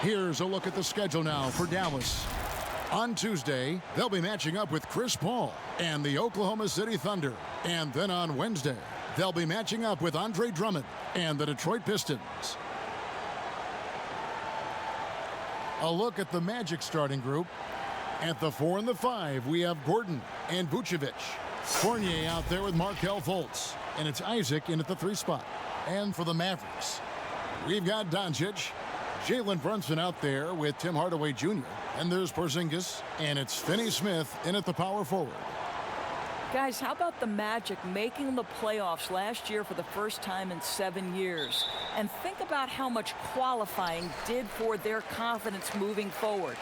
Here's a look at the schedule now for Dallas. On Tuesday, they'll be matching up with Chris Paul and the Oklahoma City Thunder. And then on Wednesday, they'll be matching up with Andre Drummond and the Detroit Pistons. A look at the Magic starting group. At the 4 and the 5, we have Gordon and Vucevic. Fournier out there with Markelle Fultz. And it's Isaac in at the 3 spot. And for the Mavericks, we've got Doncic, Jalen Brunson out there with Tim Hardaway Jr. And there's Porzingis. And it's Finney-Smith in at the power forward. Guys, how about the Magic making the playoffs last year for the first time in 7 years? And think about how much qualifying did for their confidence moving forward.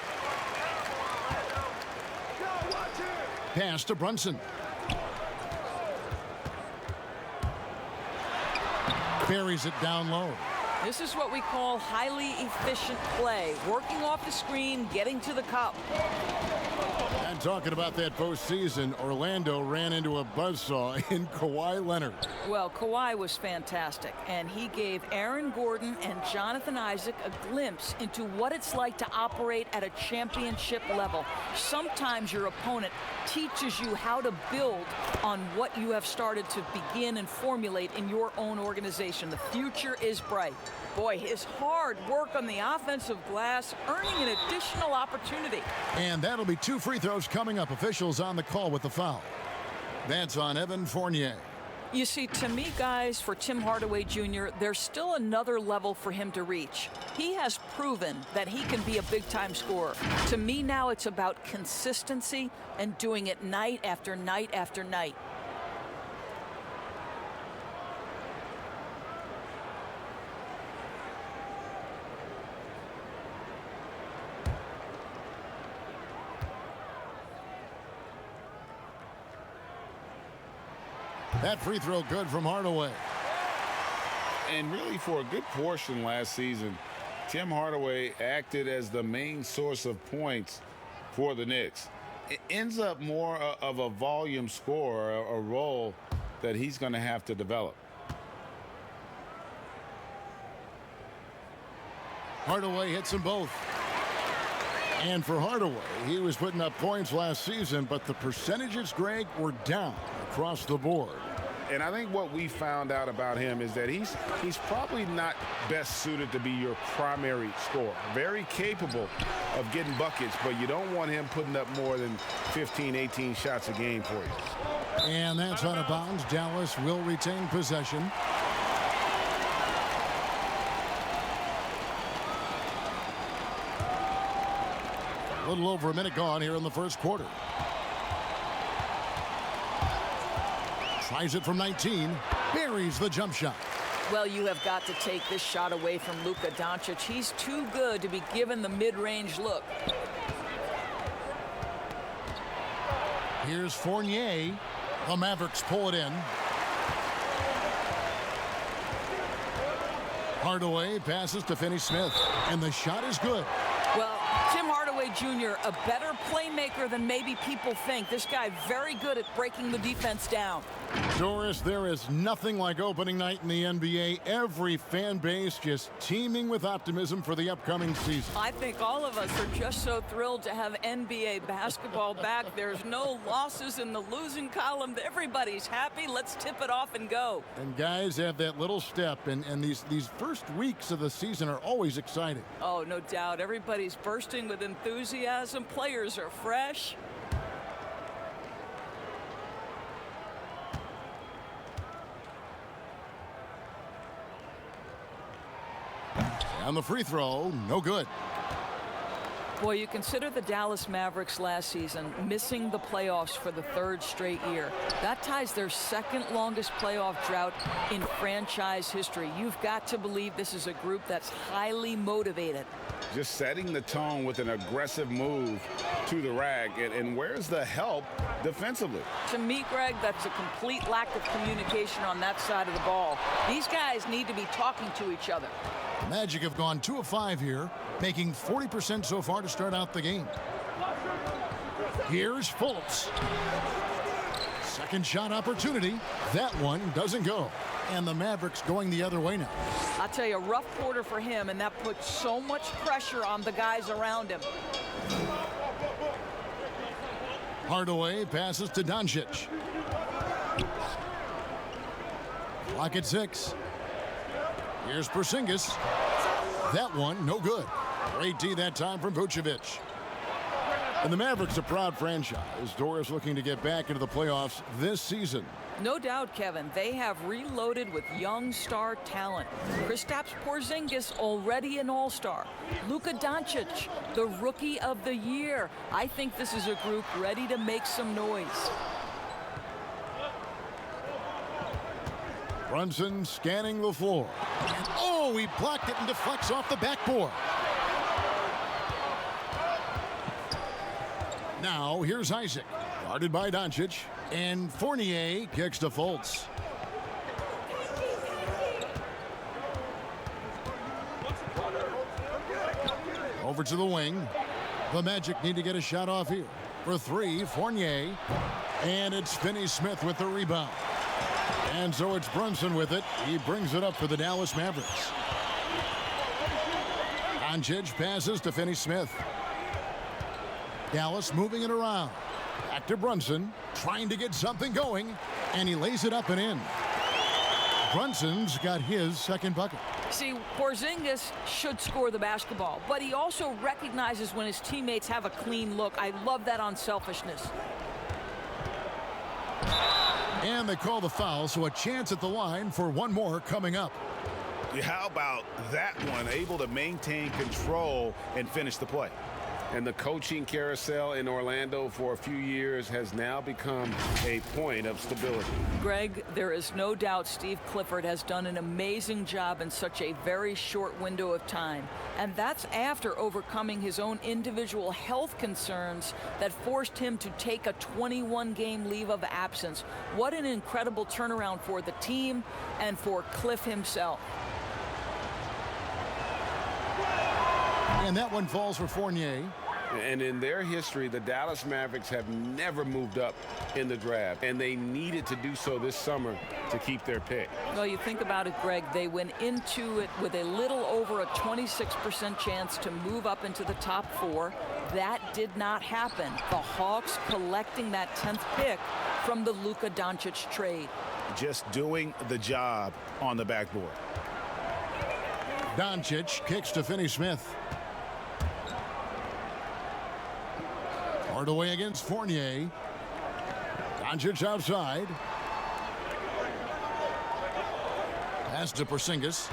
Pass to Brunson. Buries it down low. This is what we call highly efficient play. Working off the screen, getting to the cup. And talking about that postseason, Orlando ran into a buzzsaw in Kawhi Leonard. Well, Kawhi was fantastic, and he gave Aaron Gordon and Jonathan Isaac a glimpse into what it's like to operate at a championship level. Sometimes your opponent teaches you how to build on what you have started to begin and formulate in your own organization. The future is bright. Boy, his hard work on the offensive glass earning an additional opportunity. And that'll be 2 free throws coming up. Officials on the call with the foul. That's on Evan Fournier. You see, to me, guys, for Tim Hardaway Jr., there's still another level for him to reach. He has proven that he can be a big-time scorer. To me now, it's about consistency and doing it night after night after night. That free throw good from Hardaway. And really, for a good portion last season, Tim Hardaway acted as the main source of points for the Knicks. It ends up more of a volume scorer, a role that he's going to have to develop. Hardaway hits them both. And for Hardaway, he was putting up points last season, but the percentages, Greg, were down across the board. And I think what we found out about him is that he's probably not best suited to be your primary scorer. Very capable of getting buckets, but you don't want him putting up more than 15, 18 shots a game for you. And that's out of bounds. Dallas will retain possession. A little over a minute gone here in the first quarter. Tries it from 19. Buries the jump shot. Well, you have got to take this shot away from Luka Doncic. He's too good to be given the mid-range look. Here's Fournier. The Mavericks pull it in. Hardaway passes to Finney-Smith. And the shot is good. Well, Tim Hardaway Jr., a better playmaker than maybe people think. This guy very good at breaking the defense down. Doris, there is nothing like opening night in the NBA. Every fan base just teeming with optimism for the upcoming season. I think all of us are just so thrilled to have NBA basketball back. There's no losses in the losing column. Everybody's happy. Let's tip it off and go. And guys have that little step, and these first weeks of the season are always exciting. Oh, no doubt. Everybody's bursting with enthusiasm. Players are fresh. And the free throw, no good. Boy, you consider the Dallas Mavericks last season missing the playoffs for the 3rd straight year. That ties their 2nd longest playoff drought in franchise history. You've got to believe this is a group that's highly motivated. Just setting the tone with an aggressive move to the rack. And where's the help defensively? To me, Greg, that's a complete lack of communication on that side of the ball. These guys need to be talking to each other. The Magic have gone 2 of 5 here, making 40% so far to start out the game. Here's Fultz. Second shot opportunity. That one doesn't go. And the Mavericks going the other way now. I'll tell you, a rough quarter for him, and that puts so much pressure on the guys around him. Hardaway passes to Doncic. Clock at 6. Here's Porzingis. That one, no good. Great D that time from Vucevic. And the Mavericks, a proud franchise. Doris looking to get back into the playoffs this season. No doubt, Kevin. They have reloaded with young star talent. Kristaps Porzingis, already an all-star. Luka Doncic, the Rookie of the Year. I think this is a group ready to make some noise. Brunson scanning the floor. And oh, he blocked it and deflects off the backboard. Now, here's Isaac. Guarded by Doncic. And Fournier kicks to Fultz. Over to the wing. The Magic need to get a shot off here. For 3, Fournier. And it's Finney-Smith with the rebound. And so it's Brunson with it. He brings it up for the Dallas Mavericks. Doncic passes to Finney-Smith. Dallas moving it around. Back to Brunson, trying to get something going, and he lays it up and in. Brunson's got his second bucket. See, Porzingis should score the basketball, but he also recognizes when his teammates have a clean look. I love that unselfishness. And they call the foul, so a chance at the line for one more coming up. How about that one? Able to maintain control and finish the play. And the coaching carousel in Orlando for a few years has now become a point of stability. Greg, there is no doubt Steve Clifford has done an amazing job in such a very short window of time. And that's after overcoming his own individual health concerns that forced him to take a 21-game leave of absence. What an incredible turnaround for the team and for Cliff himself. And that one falls for Fournier. And in their history, the Dallas Mavericks have never moved up in the draft, and they needed to do so this summer to keep their pick. Well, you think about it, Greg, they went into it with a little over a 26% chance to move up into the top 4. That did not happen. The Hawks collecting that 10th pick from the Luka Doncic trade. Just doing the job on the backboard. Doncic kicks to Finney-Smith. Hardaway against Fournier. Doncic outside. Pass to Porzingis.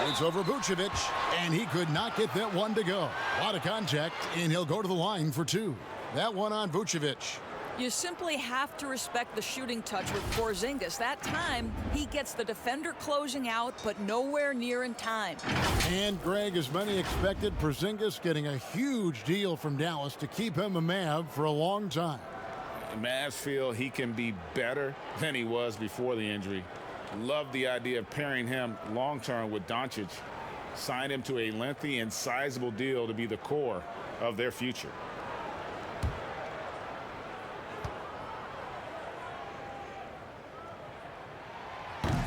It's over Vucevic, and he could not get that one to go. A lot of contact, and he'll go to the line for 2. That one on Vucevic. You simply have to respect the shooting touch with Porzingis. That time, he gets the defender closing out, but nowhere near in time. And, Greg, as many expected, Porzingis getting a huge deal from Dallas to keep him a Mav for a long time. Mavs feel he can be better than he was before the injury. Love the idea of pairing him long-term with Doncic. Signed him to a lengthy and sizable deal to be the core of their future.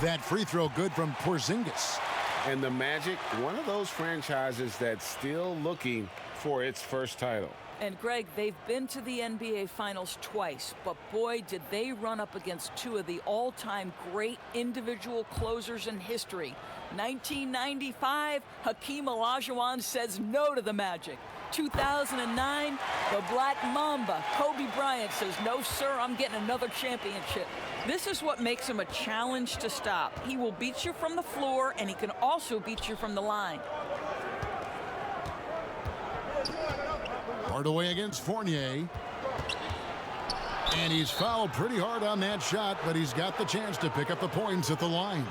That free throw good from Porzingis. And the Magic, one of those franchises that's still looking for its first title. And, Greg, they've been to the NBA Finals twice, but boy, did they run up against 2 of the all-time great individual closers in history. 1995, Hakeem Olajuwon says no to the Magic. 2009, the Black Mamba, Kobe Bryant, says, no, sir, I'm getting another championship. This is what makes him a challenge to stop. He will beat you from the floor, and he can also beat you from the line. Hardaway against Fournier. And he's fouled pretty hard on that shot, but he's got the chance to pick up the points at the line.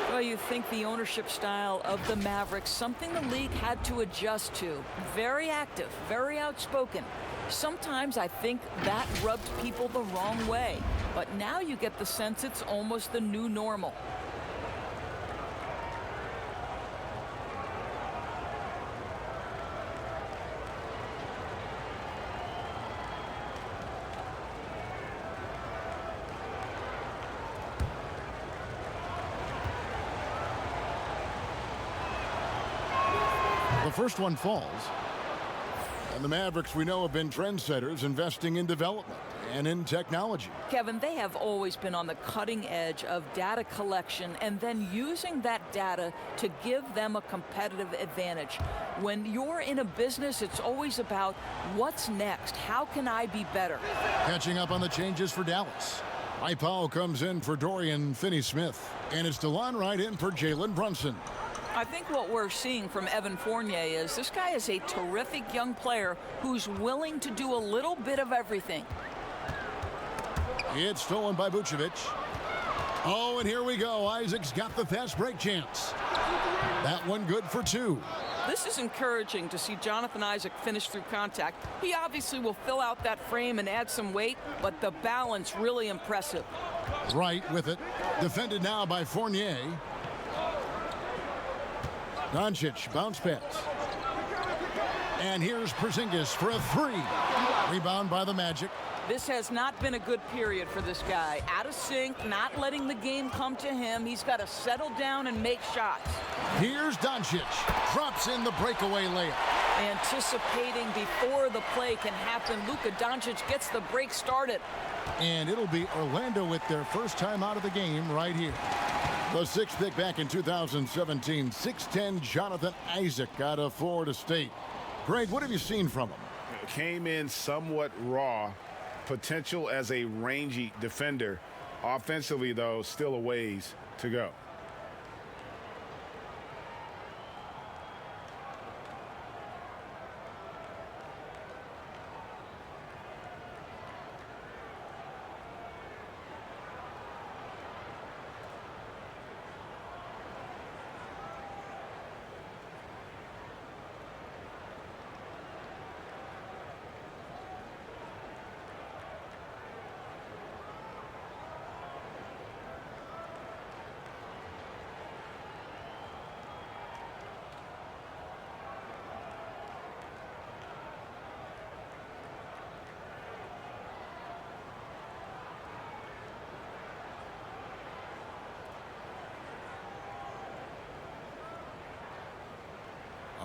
Well, you think the ownership style of the Mavericks, something the league had to adjust to. Very active, very outspoken. Sometimes I think that rubbed people the wrong way. But now you get the sense it's almost the new normal. The first one falls. And the Mavericks, we know, have been trendsetters, investing in development and in technology. Kevin, they have always been on the cutting edge of data collection and then using that data to give them a competitive advantage. When you're in a business, it's always about what's next. How can I be better? Catching up on the changes for Dallas. Mike Powell comes in for Dorian Finney-Smith. And it's DeLon Wright in for Jalen Brunson. I think what we're seeing from Evan Fournier is this guy is a terrific young player who's willing to do a little bit of everything. It's stolen by Vucevic. Oh, and here we go. Isaac's got the fast break chance. That one good for two. This is encouraging to see Jonathan Isaac finish through contact. He obviously will fill out that frame and add some weight, but the balance really impressive. Right with it. Defended now by Fournier. Doncic, bounce pass. And here's Porzingis for a three. Rebound by the Magic. This has not been a good period for this guy. Out of sync, not letting the game come to him. He's got to settle down and make shots. Here's Doncic. Drops in the breakaway layup. Anticipating before the play can happen, Luka Doncic gets the break started. And it'll be Orlando with their first time out of the game right here. The sixth pick back in 2017, 6'10" Jonathan Isaac out of Florida State. Greg, what have you seen from him? Came in somewhat raw. Potential as a rangy defender. Offensively, though, still a ways to go.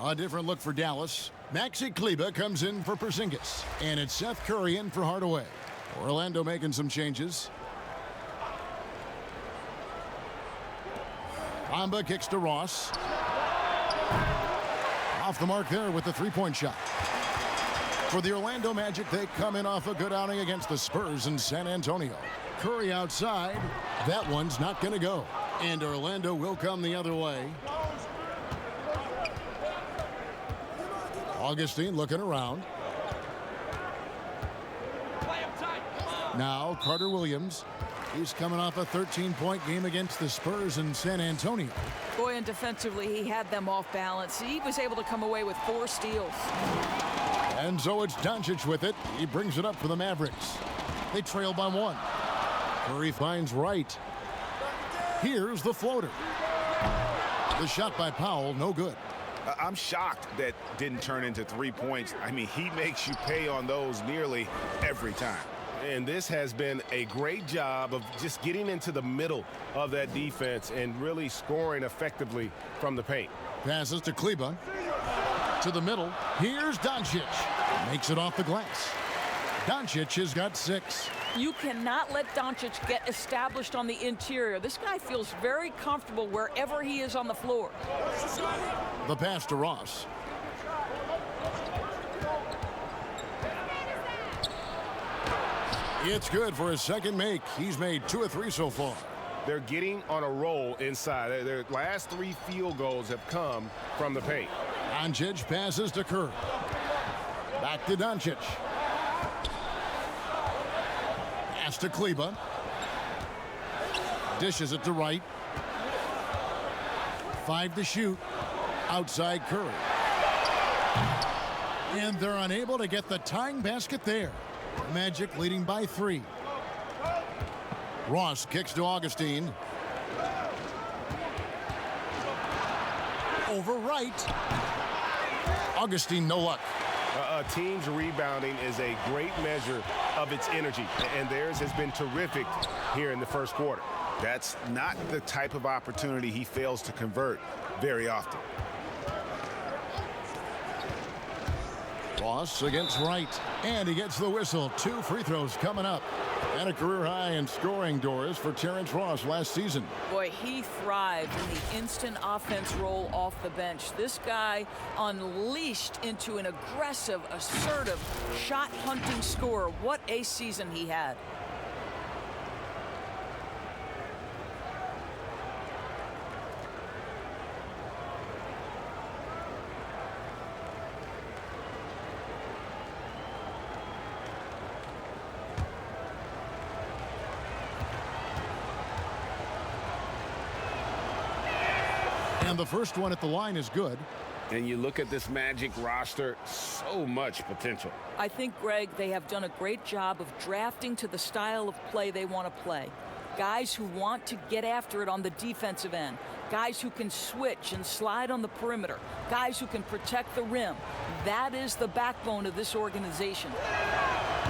A different look for Dallas. Maxi Kleber comes in for Porzingis. And it's Seth Curry in for Hardaway. Orlando making some changes. Bamba kicks to Ross. Off the mark there with the three-point shot. For the Orlando Magic, they come in off a good outing against the Spurs in San Antonio. Curry outside. That one's not going to go. And Orlando will come the other way. Augustine looking around. Now Carter Williams. He's coming off a 13-point game against the Spurs in San Antonio. Boy, and defensively, he had them off balance. He was able to come away with 4 steals. And so it's Doncic with it. He brings it up for the Mavericks. They trail by 1. Curry finds Wright. Here's the floater. The shot by Powell, no good. I'm shocked that didn't turn into 3 points. I mean, he makes you pay on those nearly every time. And this has been a great job of just getting into the middle of that defense and really scoring effectively from the paint. Passes to Kleber. To the middle. Here's Doncic. Makes it off the glass. Doncic has got 6. You cannot let Doncic get established on the interior. This guy feels very comfortable wherever he is on the floor. The pass to Ross. It's good for his second make. He's made 2 of 3 so far. They're getting on a roll inside. Their last 3 field goals have come from the paint. Doncic passes to Curry. Back to Doncic. Pass to Kleber. Dishes it to Wright. 5 to shoot. Outside Curry. And they're unable to get the tying basket there. Magic leading by 3. Ross kicks to Augustine. Over Wright. Augustine, no luck. A team's rebounding is a great measure of its energy, and theirs has been terrific here in the first quarter. That's not the type of opportunity he fails to convert very often. Ross against Wright. And he gets the whistle. 2 free throws coming up. And a career high in scoring, Doris, for Terrence Ross last season. Boy, he thrived in the instant offense role off the bench. This guy unleashed into an aggressive, assertive, shot-hunting scorer. What a season he had. And the first one at the line is good. And you look at this Magic roster, so much potential. I think, Greg, they have done a great job of drafting to the style of play they want to play. Guys who want to get after it on the defensive end. Guys who can switch and slide on the perimeter. Guys who can protect the rim. That is the backbone of this organization.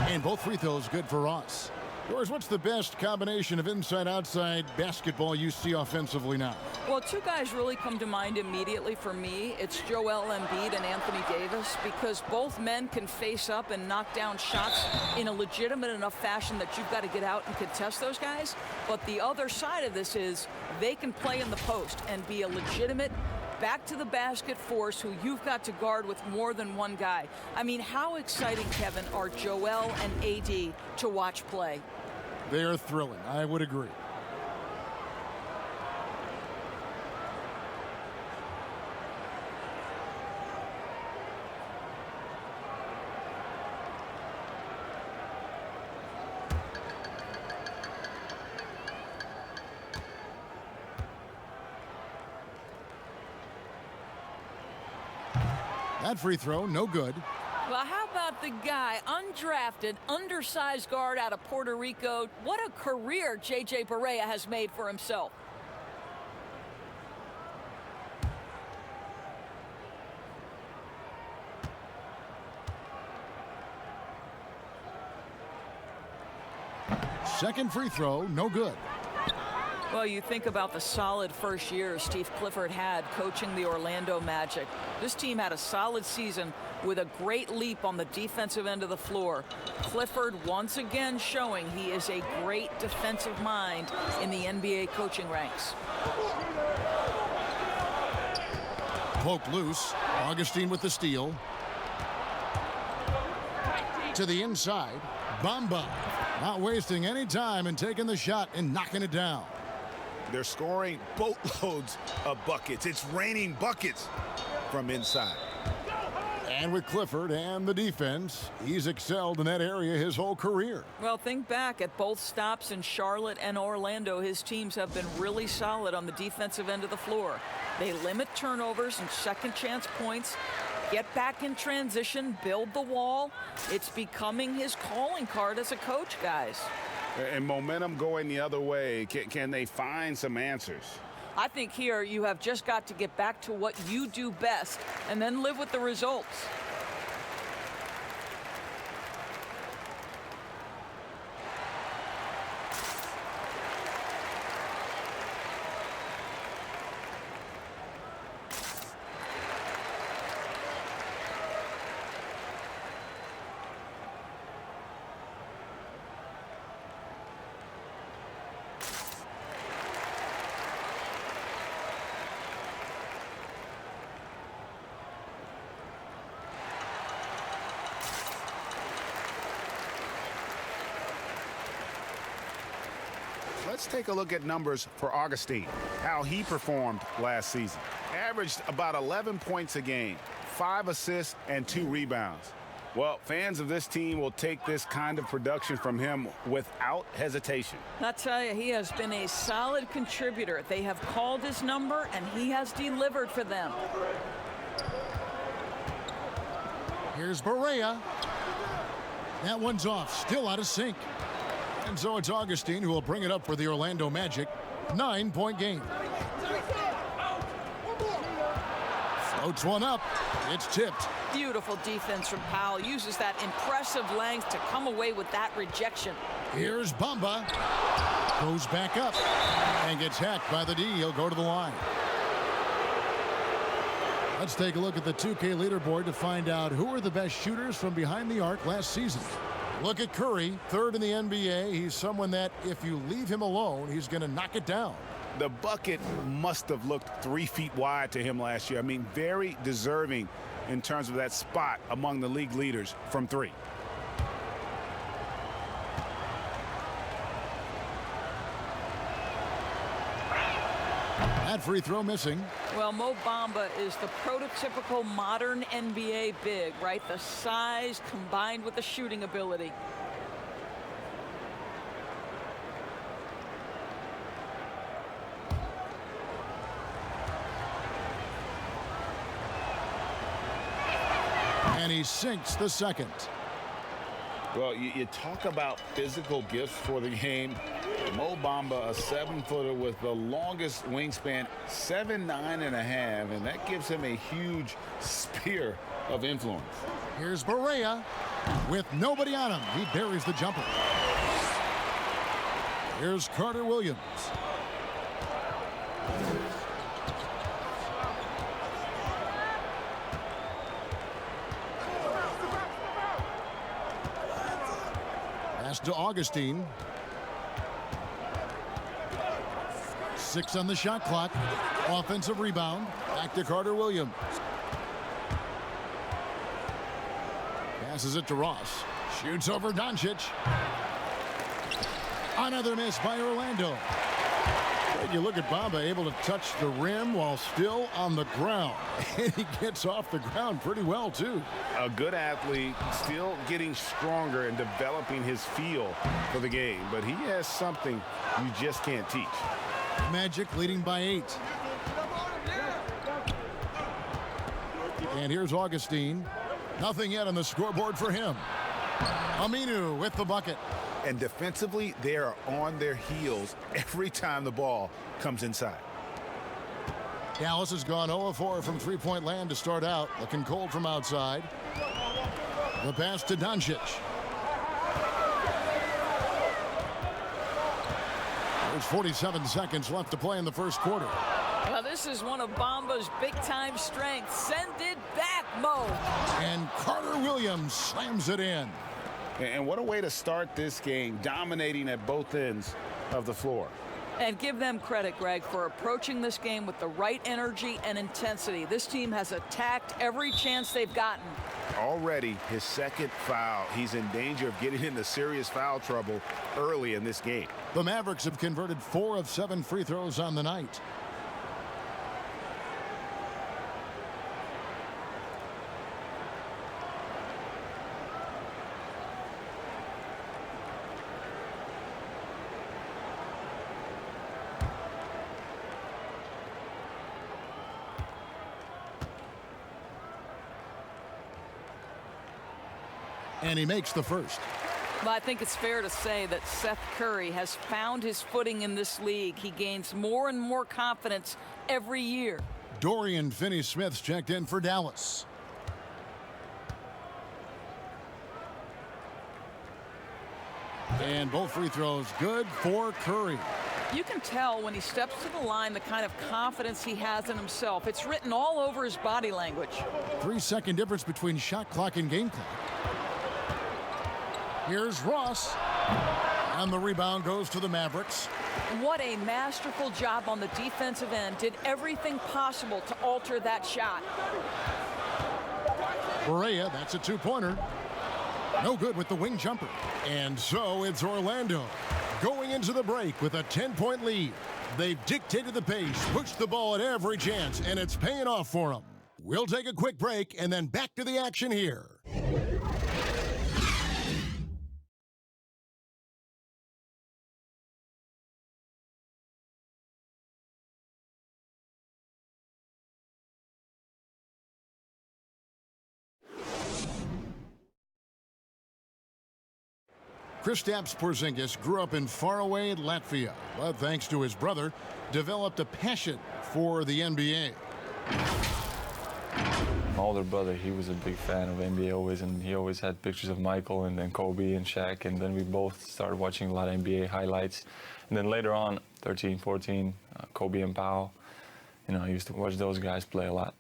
And both free throws good for Ross. Doris, what's the best combination of inside-outside basketball you see offensively now? Well, 2 guys really come to mind immediately for me. It's Joel Embiid and Anthony Davis, because both men can face up and knock down shots in a legitimate enough fashion that you've got to get out and contest those guys. But the other side of this is they can play in the post and be a legitimate back-to-the-basket force who you've got to guard with more than one guy. I mean, how exciting, Kevin, are Joel and AD to watch play? They are thrilling. I would agree. That free throw, no good. Well, how about the guy, undrafted, undersized guard out of Puerto Rico? What a career J.J. Barea has made for himself. Second free throw, no good. Well, you think about the solid first year Steve Clifford had coaching the Orlando Magic. This team had a solid season with a great leap on the defensive end of the floor. Clifford once again showing he is a great defensive mind in the NBA coaching ranks. Poke loose. Augustine with the steal. To the inside. Bamba. Not wasting any time and taking the shot and knocking it down. They're scoring boatloads of buckets. It's raining buckets from inside. And with Clifford and the defense, he's excelled in that area his whole career. Well, think back at both stops in Charlotte and Orlando. His teams have been really solid on the defensive end of the floor. They limit turnovers and second chance points, get back in transition, build the wall. It's becoming his calling card as a coach, guys. And momentum going the other way. Can they find some answers? I think here you have just got to get back to what you do best and then live with the results. Let's take a look at numbers for Augustine, how he performed last season. Averaged about 11 points a game, 5 assists, and 2 rebounds. Well, fans of this team will take this kind of production from him without hesitation. I tell you, he has been a solid contributor. They have called his number, and he has delivered for them. Here's Barea. That one's off, still out of sync. And so it's Augustine who will bring it up for the Orlando Magic. 9-point game. Floats one up. It's tipped. Beautiful defense from Powell. Uses that impressive length to come away with that rejection. Here's Bamba. Goes back up and gets hacked by the D. He'll go to the line. Let's take a look at the 2K leaderboard to find out who are the best shooters from behind the arc last season. Look at Curry, third in the NBA. He's someone that if you leave him alone, he's going to knock it down. The bucket must have looked 3 feet wide to him last year. I mean, very deserving in terms of that spot among the league leaders from 3. That free throw missing. Well, Mo Bamba is the prototypical modern NBA big, right? The size combined with the shooting ability. And he sinks the second. Well, you talk about physical gifts for the game. Mo Bamba, a 7-footer with the longest wingspan, 7'9.5", and that gives him a huge sphere of influence. Here's Barea with nobody on him. He buries the jumper. Here's Carter Williams. Pass to Augustine. 6 on the shot clock. Offensive rebound. Back to Carter Williams. Passes it to Ross. Shoots over Doncic. Another miss by Orlando. And you look at Bamba able to touch the rim while still on the ground. And he gets off the ground pretty well, too. A good athlete, still getting stronger and developing his feel for the game. But he has something you just can't teach. Magic leading by 8. And here's Augustine. Nothing yet on the scoreboard for him. Aminu with the bucket. And defensively, they are on their heels every time the ball comes inside. Dallas has gone 0-4 from three-point land to start out. Looking cold from outside. The pass to Doncic. There's 47 seconds left to play in the first quarter. Well, this is one of Bamba's big-time strengths. Send it back, Mo. And Carter Williams slams it in. And what a way to start this game, dominating at both ends of the floor. And give them credit, Greg, for approaching this game with the right energy and intensity. This team has attacked every chance they've gotten. Already his second foul. He's in danger of getting into serious foul trouble early in this game. The Mavericks have converted 4 of 7 free throws on the night. And he makes the first. Well, I think it's fair to say that Seth Curry has found his footing in this league. He gains more and more confidence every year. Dorian Finney-Smith's checked in for Dallas. And both free throws good for Curry. You can tell when he steps to the line the kind of confidence he has in himself. It's written all over his body language. 3-second difference between shot clock and game clock. Here's Ross. And the rebound goes to the Mavericks. What a masterful job on the defensive end. Did everything possible to alter that shot. Barea, that's a two-pointer. No good with the wing jumper. And so it's Orlando going into the break with a 10-point lead. They've dictated the pace, pushed the ball at every chance, and it's paying off for them. We'll take a quick break and then back to the action here. Kristaps Porzingis grew up in faraway Latvia, but thanks to his brother, developed a passion for the NBA. My older brother, he was a big fan of NBA always, and he always had pictures of Michael and then Kobe and Shaq, and then we both started watching a lot of NBA highlights. And then later on, 13, 14, Kobe and Powell, you know, I used to watch those guys play a lot.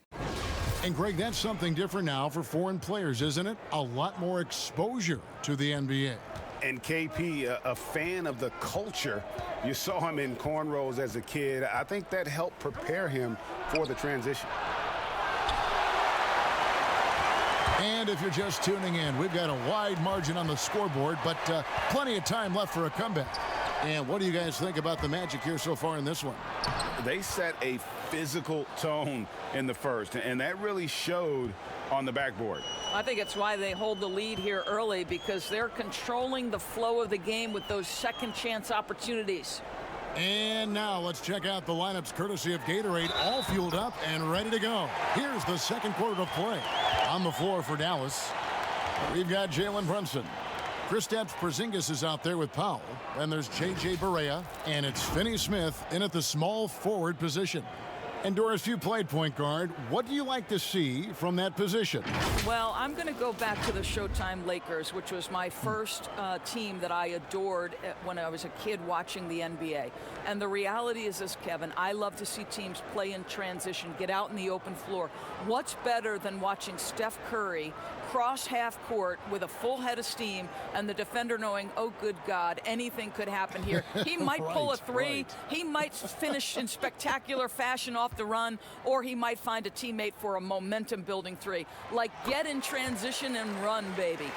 And Greg, that's something different now for foreign players, isn't it? A lot more exposure to the NBA. And KP, a fan of the culture. You saw him in cornrows as a kid. I think that helped prepare him for the transition. And if you're just tuning in, we've got a wide margin on the scoreboard, but plenty of time left for a comeback. And what do you guys think about the Magic here so far in this one? They set a physical tone in the first, and that really showed on the backboard. I think it's why they hold the lead here early, because they're controlling the flow of the game with those second chance opportunities. And now let's check out the lineups courtesy of Gatorade, all fueled up and ready to go. Here's the second quarter of play. On the floor for Dallas, we've got Jalen Brunson. Kristaps Porzingis is out there with Powell. And there's J.J. Barea. And it's Finney-Smith in at the small forward position. And Doris, you played point guard. What do you like to see from that position? Well, I'm going to go back to the Showtime Lakers, which was my first team that I adored when I was a kid watching the NBA. And the reality is this, Kevin, I love to see teams play in transition, get out in the open floor. What's better than watching Steph Curry cross half court with a full head of steam and the defender knowing, oh, good God, anything could happen here. He might pull a three. Right. He might finish in spectacular fashion off the run, or he might find a teammate for a momentum-building three. Like, get in transition and run, baby.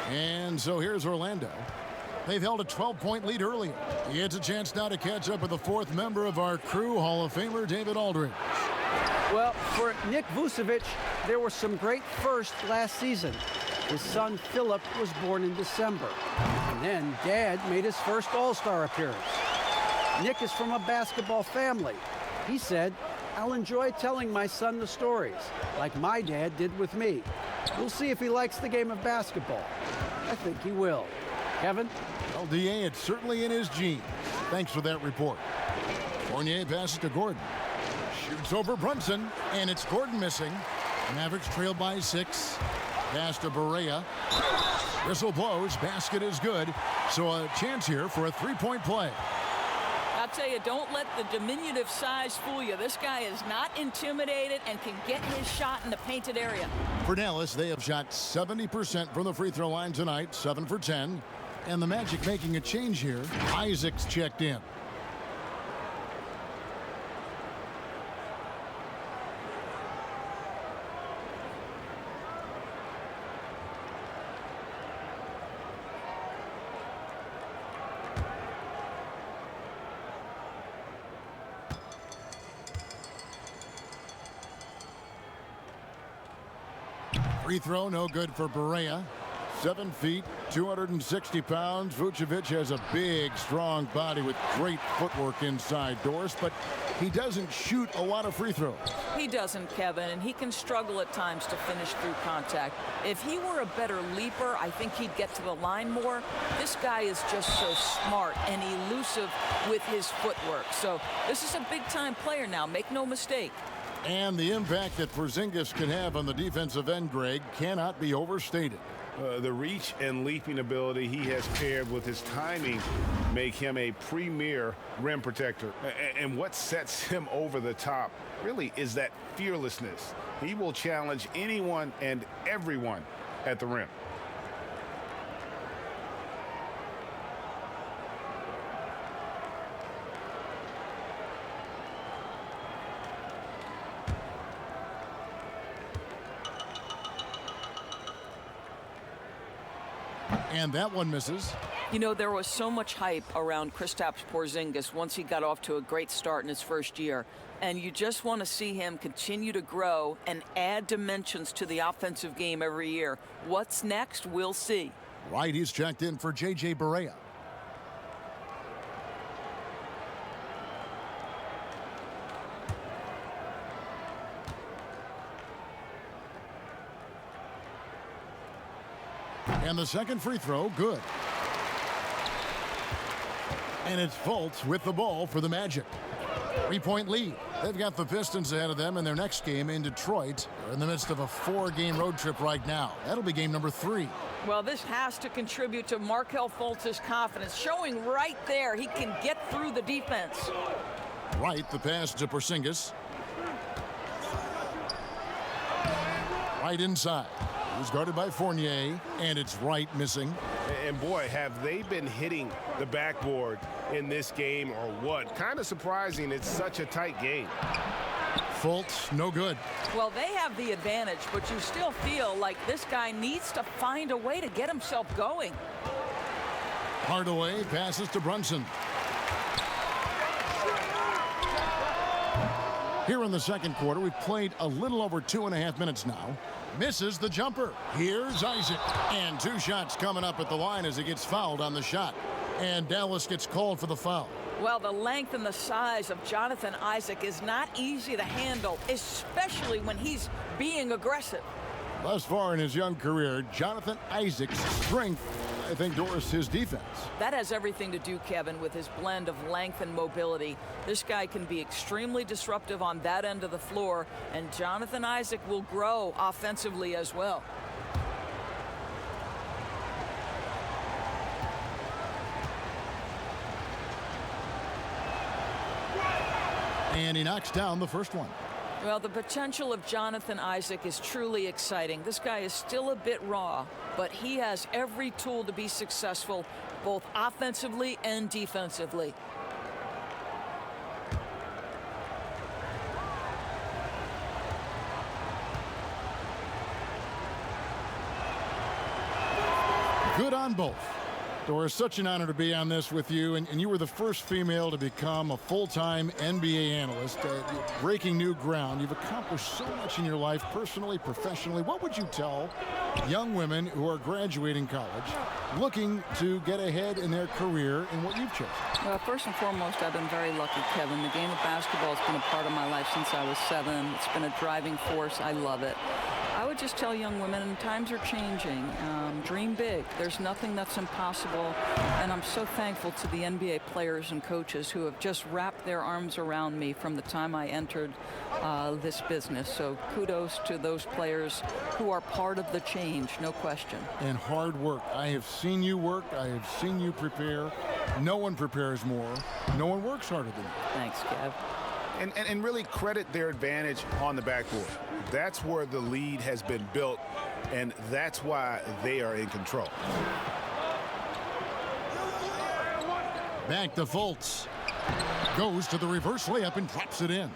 And so here's Orlando. They've held a 12-point lead earlier. It's a chance now to catch up with the fourth member of our crew, Hall of Famer David Aldridge. Well, for Nick Vucevic, there were some great firsts last season. His son Philip was born in December. And then Dad made his first All-Star appearance. Nick is from a basketball family. He said, I'll enjoy telling my son the stories, like my dad did with me. We'll see if he likes the game of basketball. I think he will. Kevin? Well, D.A., it's certainly in his genes. Thanks for that report. Fournier passes to Gordon. Shoots over Brunson, and it's Gordon missing. Mavericks trail by 6. Pass to Barea. Whistle blows. Basket is good. So a chance here for a three-point play. I'll tell you, don't let the diminutive size fool you. This guy is not intimidated and can get his shot in the painted area. For Dallas, they have shot 70% from the free throw line tonight, 7 for 10. And the Magic making a change here. Isaac's checked in. Free throw, no good for Barea. 7 feet, 260 pounds. Vucevic has a big, strong body with great footwork inside Doris, but he doesn't shoot a lot of free throws. He doesn't, Kevin, and he can struggle at times to finish through contact. If he were a better leaper, I think he'd get to the line more. This guy is just so smart and elusive with his footwork. So this is a big-time player now, make no mistake. And the impact that Porzingis can have on the defensive end, Greg, cannot be overstated. The reach and leaping ability he has paired with his timing make him a premier rim protector. And what sets him over the top really is that fearlessness. He will challenge anyone and everyone at the rim. And that one misses. You know, there was so much hype around Kristaps Porzingis once he got off to a great start in his first year. And you just want to see him continue to grow and add dimensions to the offensive game every year. What's next? We'll see. Right, he's checked in for J.J. Barea. And the second free throw, good. And it's Fultz with the ball for the Magic. 3-point lead. They've got the Pistons ahead of them in their next game in Detroit. They're in the midst of a 4-game road trip right now. That'll be game number 3. Well, this has to contribute to Markelle Fultz's confidence, showing right there he can get through the defense. Right, the pass to Porzingis. Right inside. He was guarded by Fournier, and it's right missing. And boy, have they been hitting the backboard in this game or what? Kind of surprising. It's such a tight game. Fultz, no good. Well, they have the advantage, but you still feel like this guy needs to find a way to get himself going. Hardaway passes to Brunson. Here in the second quarter, we've played a little over 2.5 minutes now. Misses the jumper. Here's Isaac. And 2 shots coming up at the line as he gets fouled on the shot. And Dallas gets called for the foul. Well, the length and the size of Jonathan Isaac is not easy to handle, especially when he's being aggressive. Thus far in his young career, Jonathan Isaac's strength, I think, Doris, his defense. That has everything to do, Kevin, with his blend of length and mobility. This guy can be extremely disruptive on that end of the floor, and Jonathan Isaac will grow offensively as well. And he knocks down the first one. Well, the potential of Jonathan Isaac is truly exciting. This guy is still a bit raw, but he has every tool to be successful, both offensively and defensively. Good on both. Doris, such an honor to be on this with you, and you were the first female to become a full-time NBA analyst, breaking new ground. You've accomplished so much in your life, personally, professionally. What would you tell young women who are graduating college, looking to get ahead in their career in what you've chosen? Well, first and foremost, I've been very lucky, Kevin. The game of basketball has been a part of my life since I was 7. It's been a driving force. I love it. I would just tell young women, times are changing. Dream big. There's nothing that's impossible. And I'm so thankful to the NBA players and coaches who have just wrapped their arms around me from the time I entered this business. So kudos to those players who are part of the change, no question. And hard work. I have seen you work. I have seen you prepare. No one prepares more. No one works harder than you. Thanks, Kev. And really credit their advantage on the backboard. That's where the lead has been built, and that's why they are in control. Back to Fultz. Goes to the reverse layup and drops it in.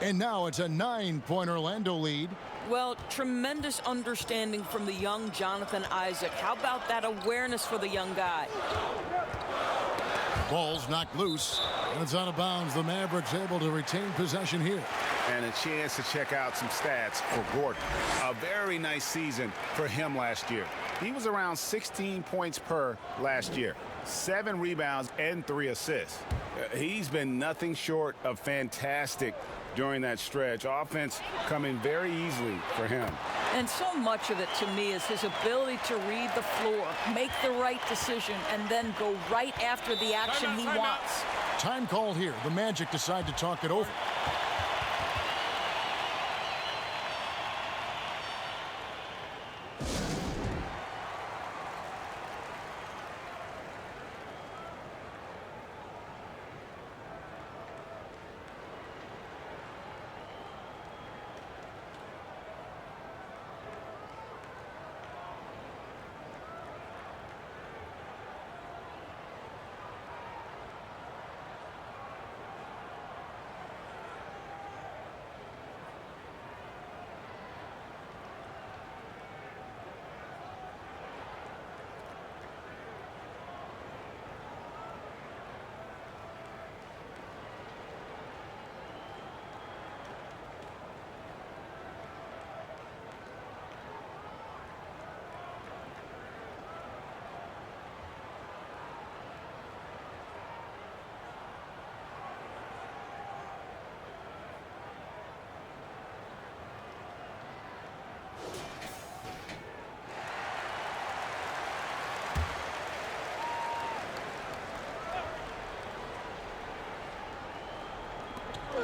And now it's a 9-point Orlando lead. Well, tremendous understanding from the young Jonathan Isaac. How about that awareness for the young guy? Ball's knocked loose, and it's out of bounds. The Mavericks able to retain possession here. And a chance to check out some stats for Gordon. A very nice season for him last year. He was around 16 points per last year, 7 rebounds and 3 assists. He's been nothing short of fantastic during that stretch. Offense coming very easily for him. And so much of it, to me, is his ability to read the floor, make the right decision, and then go right after the action he wants. Time called here. The Magic decide to talk it over.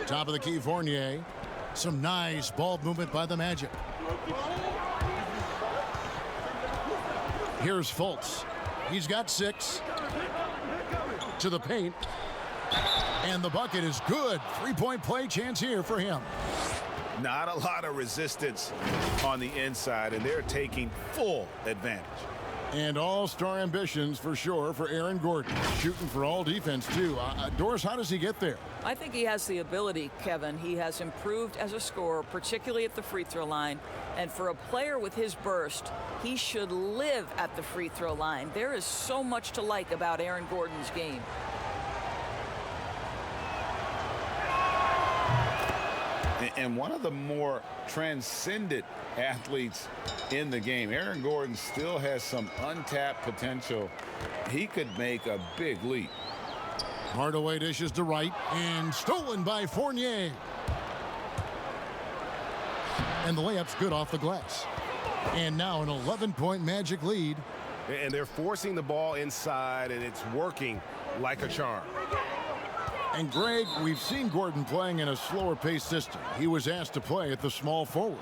Top of the key, Fournier. Some nice ball movement by the Magic. Here's Fultz. He's got 6. To the paint. And the bucket is good. 3-point play chance here for him. Not a lot of resistance on the inside, and they're taking full advantage. And all-star ambitions for sure for Aaron Gordon. Shooting for all defense, too. Doris, how does he get there? I think he has the ability, Kevin. He has improved as a scorer, particularly at the free throw line. And for a player with his burst, he should live at the free throw line. There is so much to like about Aaron Gordon's game. And one of the more transcendent athletes in the game. Aaron Gordon still has some untapped potential. He could make a big leap. Hardaway dishes to right and stolen by Fournier. And the layup's good off the glass. And now an 11-point Magic lead. And they're forcing the ball inside, and it's working like a charm. And Greg, we've seen Gordon playing in a slower paced system. He was asked to play at the small forward.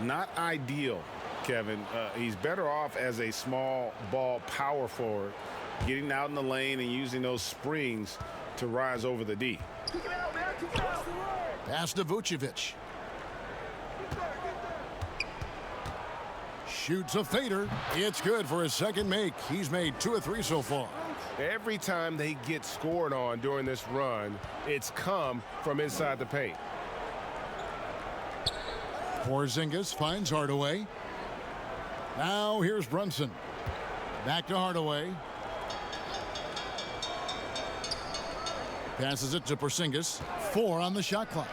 Not ideal, Kevin. He's better off as a small ball power forward, getting out in the lane and using those springs to rise over the D. Pass to Vucevic. Shoots a fader. It's good for his second make. He's made 2 of 3 so far. Every time they get scored on during this run, it's come from inside the paint. Porzingis finds Hardaway. Now here's Brunson. Back to Hardaway. Passes it to Porzingis. 4 on the shot clock.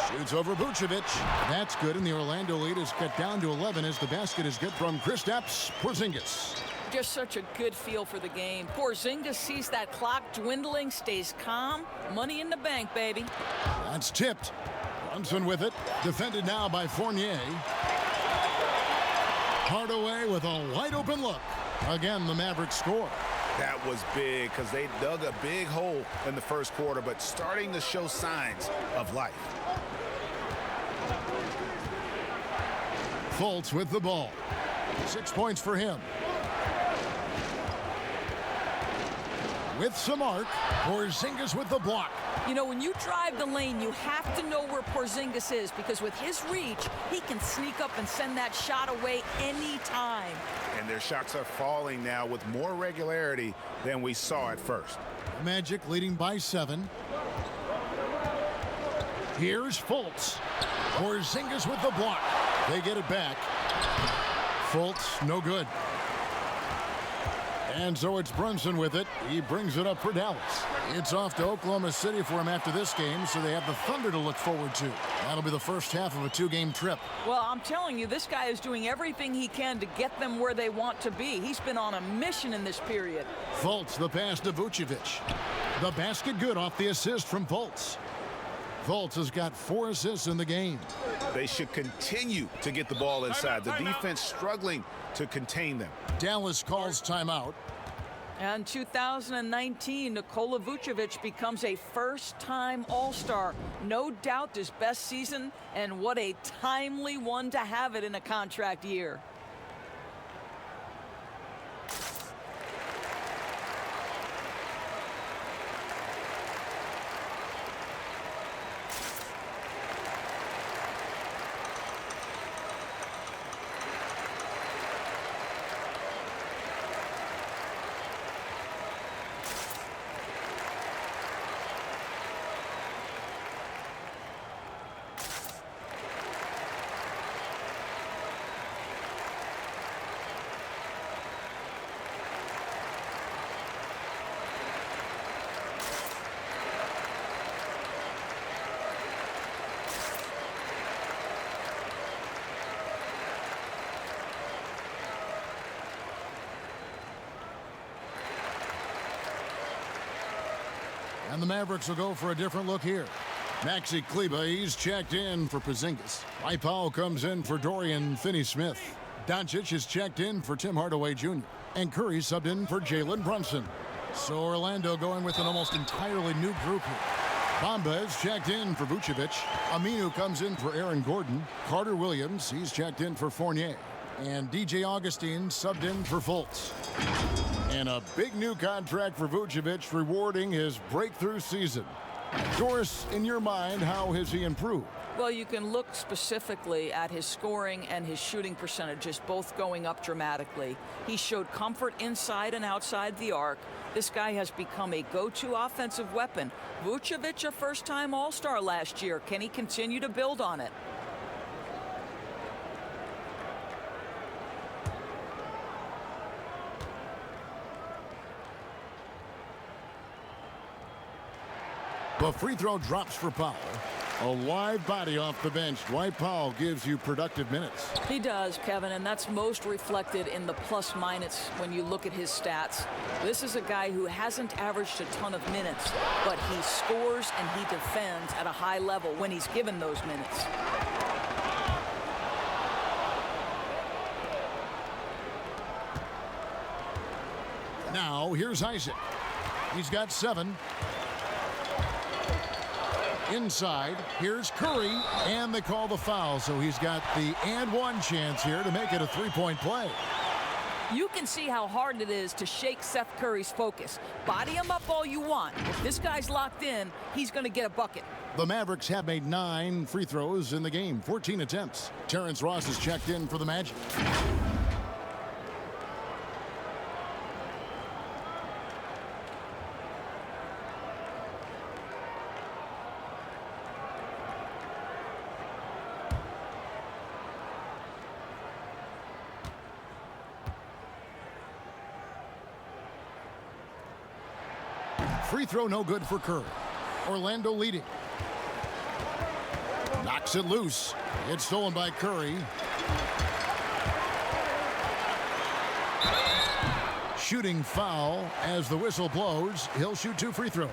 Shoots over Vucevic. That's good, and the Orlando lead is cut down to 11 as the basket is good from Kristaps Porzingis. Just such a good feel for the game. Porzingis sees that clock dwindling, stays calm. Money in the bank, baby. That's tipped. Brunson with it. Defended now by Fournier. Hardaway with a wide open look. Again, the Mavericks score. That was big because they dug a big hole in the first quarter, but starting to show signs of life. Fultz with the ball. 6 points for him. With some arc, Porzingis with the block. You know, when you drive the lane, you have to know where Porzingis is, because with his reach, he can sneak up and send that shot away anytime. And their shots are falling now with more regularity than we saw at first. Magic leading by 7. Here's Fultz. Porzingis with the block. They get it back. Fultz, no good. And so it's Brunson with it. He brings it up for Dallas. It's off to Oklahoma City for him after this game, so they have the Thunder to look forward to. That'll be the first half of a 2-game trip. Well, I'm telling you, this guy is doing everything he can to get them where they want to be. He's been on a mission in this period. Fultz, the pass to Vucevic. The basket good off the assist from Fultz. Fultz has got 4 assists in the game. They should continue to get the ball inside. The defense struggling to contain them. Dallas calls timeout. And 2019, Nikola Vucevic becomes a first-time All-Star. No doubt his best season, and what a timely one to have it in a contract year. And the Mavericks will go for a different look here. Maxi Kleba, he's checked in for Porzingis. Mike Powell comes in for Dorian Finney-Smith. Doncic is checked in for Tim Hardaway Jr. And Curry subbed in for Jalen Brunson. So Orlando going with an almost entirely new group here. Bamba is checked in for Vucevic. Aminu comes in for Aaron Gordon. Carter Williams, he's checked in for Fournier. And DJ Augustine subbed in for Fultz. And a big new contract for Vucevic, rewarding his breakthrough season. Doris, in your mind, how has he improved? Well, you can look specifically at his scoring and his shooting percentages, both going up dramatically. He showed comfort inside and outside the arc. This guy has become a go-to offensive weapon. Vucevic, a first-time All-Star last year. Can he continue to build on it? The free throw drops for Powell. A live body off the bench. Dwight Powell gives you productive minutes. He does, Kevin, and that's most reflected in the plus-minus when you look at his stats. This is a guy who hasn't averaged a ton of minutes, but he scores and he defends at a high level when he's given those minutes. Now, here's Isaac. He's got 7. Inside, here's Curry, and they call the foul, so he's got the and one chance here to make it a three-point play. You can see how hard it is to shake Seth Curry's focus. Body him up all you want. If this guy's locked in, he's going to get a bucket. The Mavericks have made 9 free throws in the game, 14 attempts. Terrence Ross is checked in for the Magic. Free throw no good for Curry. Orlando leading. Knocks it loose. It's stolen by Curry. Shooting foul as the whistle blows. He'll shoot 2 free throws.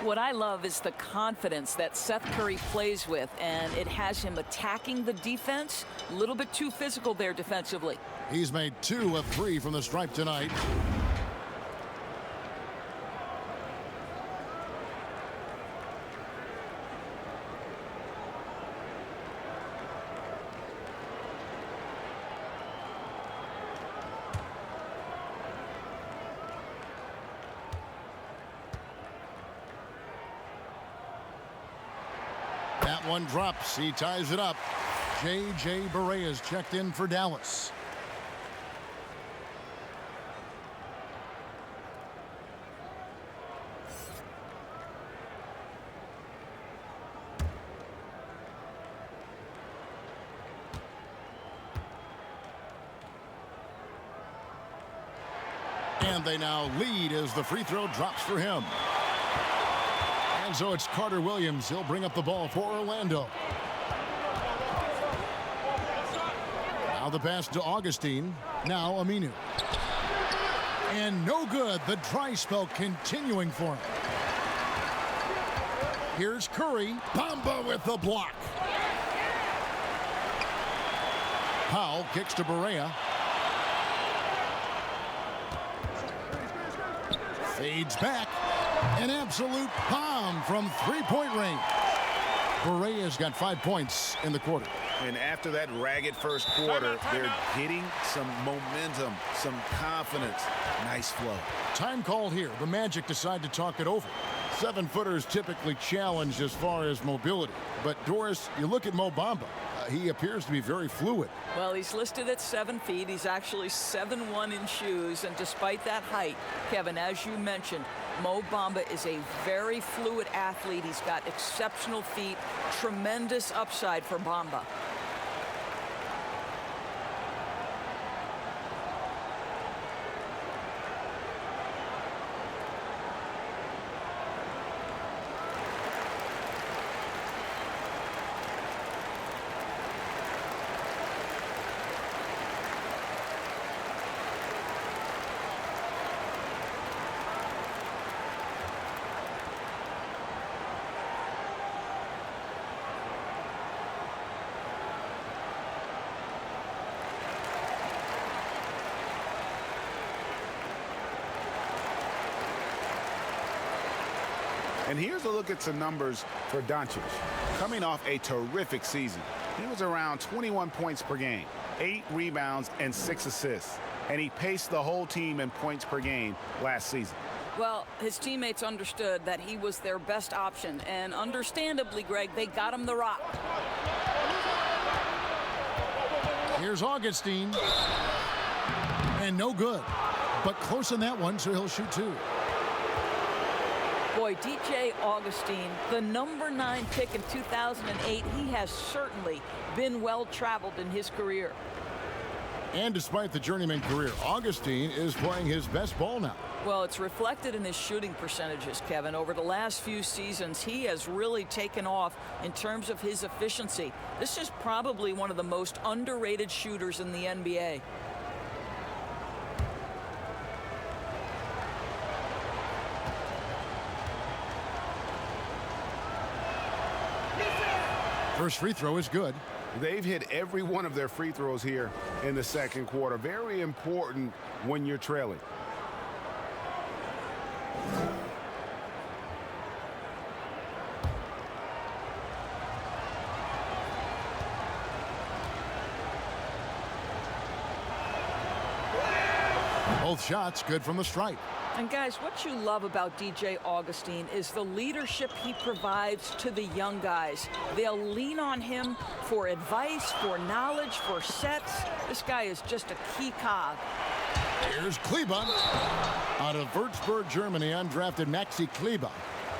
What I love is the confidence that Seth Curry plays with, and it has him attacking the defense. A little bit too physical there defensively. He's made 2 of 3 from the stripe tonight. That one drops. He ties it up. J.J. Barea checked in for Dallas. And they now lead as the free throw drops for him. And so it's Carter Williams. He'll bring up the ball for Orlando. Now the pass to Augustine. Now Aminu. And no good. The dry spell continuing for him. Here's Curry. Bamba with the block. Powell kicks to Barea. Fades back. An absolute bomb from three-point range. Barea's got 5 points in the quarter. And after that ragged first quarter, they're getting some momentum, some confidence. Nice flow. Time called here. The Magic decide to talk it over. 7-footers typically challenged as far as mobility. But Doris, you look at Mo Bamba. He appears to be very fluid. Well, he's listed at 7 feet. He's actually 7'1" in shoes. And despite that height, Kevin, as you mentioned, Mo Bamba is a very fluid athlete. He's got exceptional feet, tremendous upside for Bamba. And here's a look at some numbers for Doncic. Coming off a terrific season, he was around 21 points per game, 8 rebounds, and 6 assists. And he paced the whole team in points per game last season. Well, his teammates understood that he was their best option, and understandably, Greg, they got him the rock. Here's Augustine. And no good. But close in that one, so he'll shoot two. Boy, DJ Augustine, the number 9 pick in 2008, he has certainly been well-traveled in his career. And despite the journeyman career, Augustine is playing his best ball now. Well, it's reflected in his shooting percentages, Kevin. Over the last few seasons, he has really taken off in terms of his efficiency. This is probably one of the most underrated shooters in the NBA. First free throw is good. They've hit every one of their free throws here in the second quarter. Very important when you're trailing. Both shots good from the stripe. And guys, what you love about DJ Augustine is the leadership he provides to the young guys. They'll lean on him for advice, for knowledge, for sets. This guy is just a key cog. Here's Kleba. Out of Würzburg, Germany, undrafted Maxi Kleba.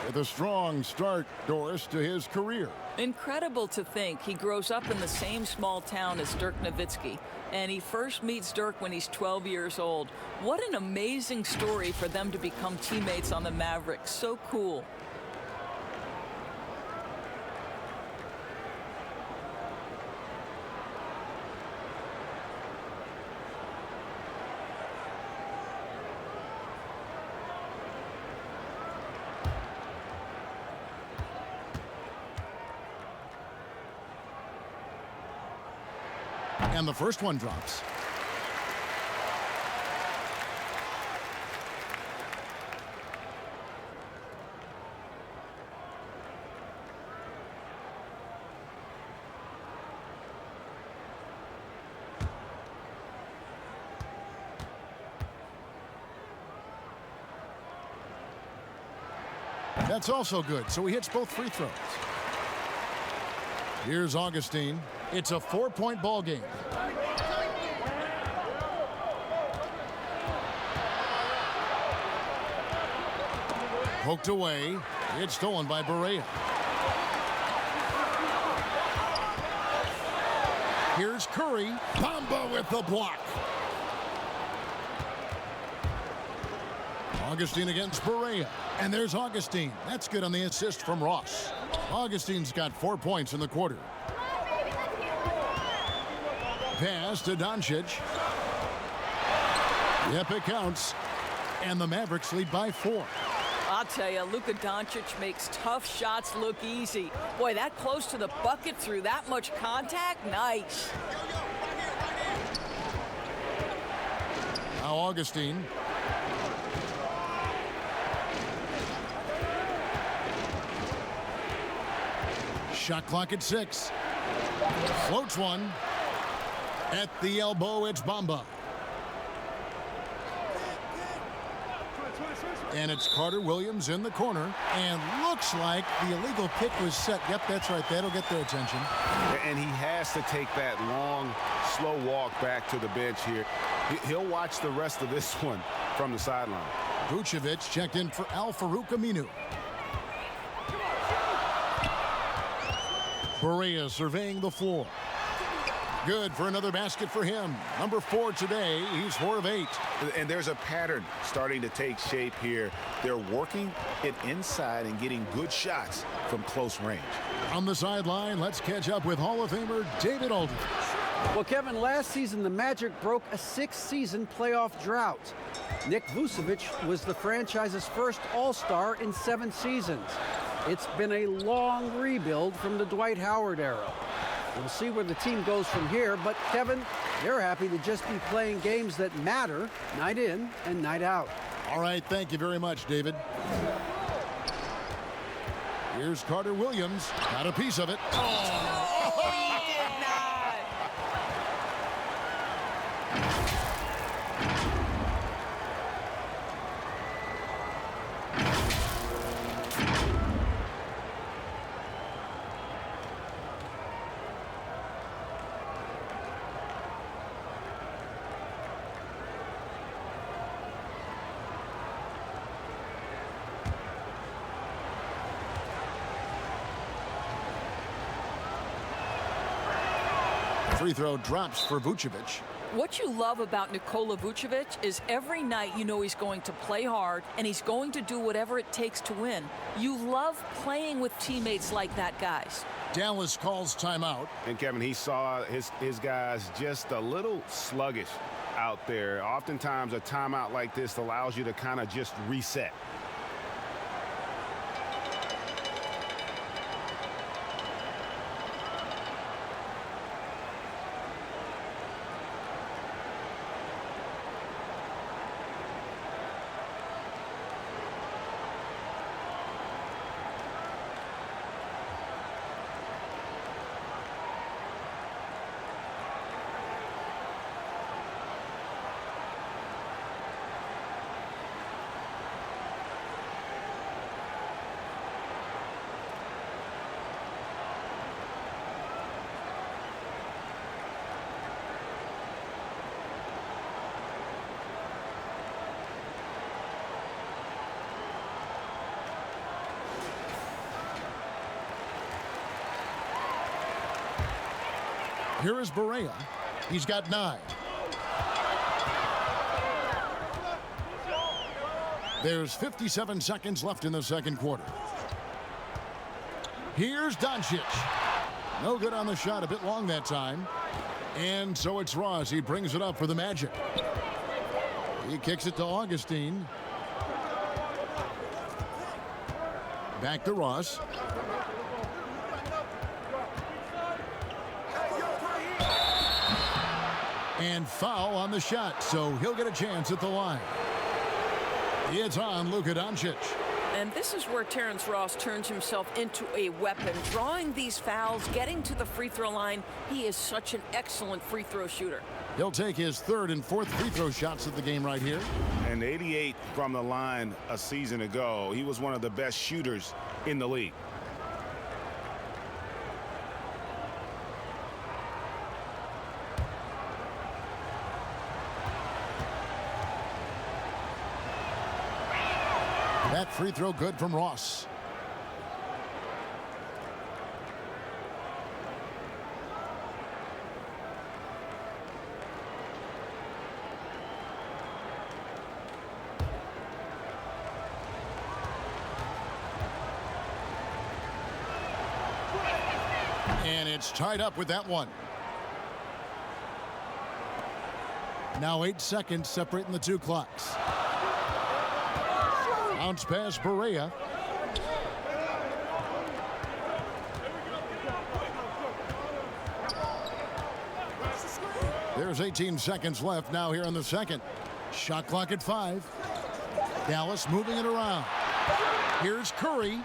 With a strong start, Doris, to his career. Incredible to think he grows up in the same small town as Dirk Nowitzki, and he first meets Dirk when he's 12 years old. What an amazing story for them to become teammates on the Mavericks. So cool. And the first one drops. That's also good, so he hits both free throws. Here's Augustine. It's a 4-point ball game. Poked away. It's stolen by Barea. Here's Curry. Bamba with the block. Augustine against Barea. And there's Augustine. That's good on the assist from Ross. Augustine's got 4 points in the quarter. Pass to Doncic. Yep, it counts. And the Mavericks lead by 4. I'll tell you, Luka Doncic makes tough shots look easy. Boy, that close to the bucket through that much contact, nice. Now Augustine. Shot clock at 6. Floats one. At the elbow, it's Bamba. And it's Carter Williams in the corner. And looks like the illegal pick was set. Yep, that's right. That'll get their attention. And he has to take that long, slow walk back to the bench here. He'll watch the rest of this one from the sideline. Vucevic checked in for Al-Farouq Aminu. Barea surveying the floor. Good for another basket for him. Number 4 today. He's 4 of 8. And there's a pattern starting to take shape here. They're working it inside and getting good shots from close range. On the sideline, let's catch up with Hall of Famer David Aldridge. Well, Kevin, last season the Magic broke a 6-season playoff drought. Nick Vucevic was the franchise's first All-Star in 7 seasons. It's been a long rebuild from the Dwight Howard era. We'll see where the team goes from here, but Kevin, they're happy to just be playing games that matter night in and night out. All right, thank you very much, David. Here's Carter Williams. Got a piece of it. Oh, he did not. Free throw drops for Vucevic. What you love about Nikola Vucevic is every night you know he's going to play hard and he's going to do whatever it takes to win. You love playing with teammates like that, guys. Dallas calls timeout. And Kevin, he saw his guys just a little sluggish out there. Oftentimes a timeout like this allows you to kind of just reset. Here is Barea. He's got 9. There's 57 seconds left in the second quarter. Here's Doncic. No good on the shot, a bit long that time. And so it's Ross. He brings it up for the Magic. He kicks it to Augustine. Back to Ross. And foul on the shot, so he'll get a chance at the line. It's on Luka Doncic. And this is where Terrence Ross turns himself into a weapon. Drawing these fouls, getting to the free throw line. He is such an excellent free throw shooter. He'll take his 3rd and 4th free throw shots of the game right here. And 88 from the line a season ago. He was one of the best shooters in the league. That free throw good from Ross. And it's tied up with that one. Now 8 seconds separating the two clocks. Bounce pass Barea. There's 18 seconds left now here in the second. Shot clock at 5. Dallas moving it around. Here's Curry.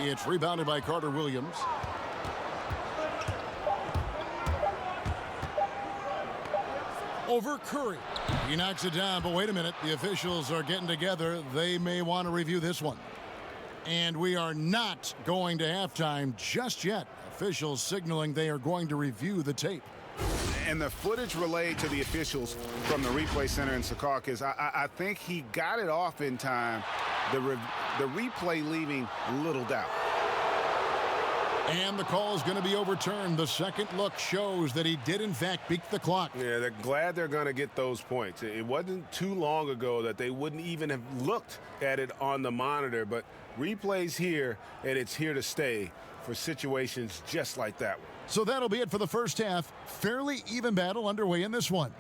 It's rebounded by Carter Williams. Over Curry. He knocks it down, but wait a minute. The officials are getting together. They may want to review this one. And we are not going to halftime just yet. Officials signaling they are going to review the tape. And the footage relayed to the officials from the replay center in Secaucus, I think he got it off in time. The replay leaving little doubt. And the call is going to be overturned. The second look shows that he did, in fact, beat the clock. Yeah, they're glad they're going to get those points. It wasn't too long ago that they wouldn't even have looked at it on the monitor, but replays here, and it's here to stay for situations just like that one. So that'll be it for the first half. Fairly even battle underway in this one.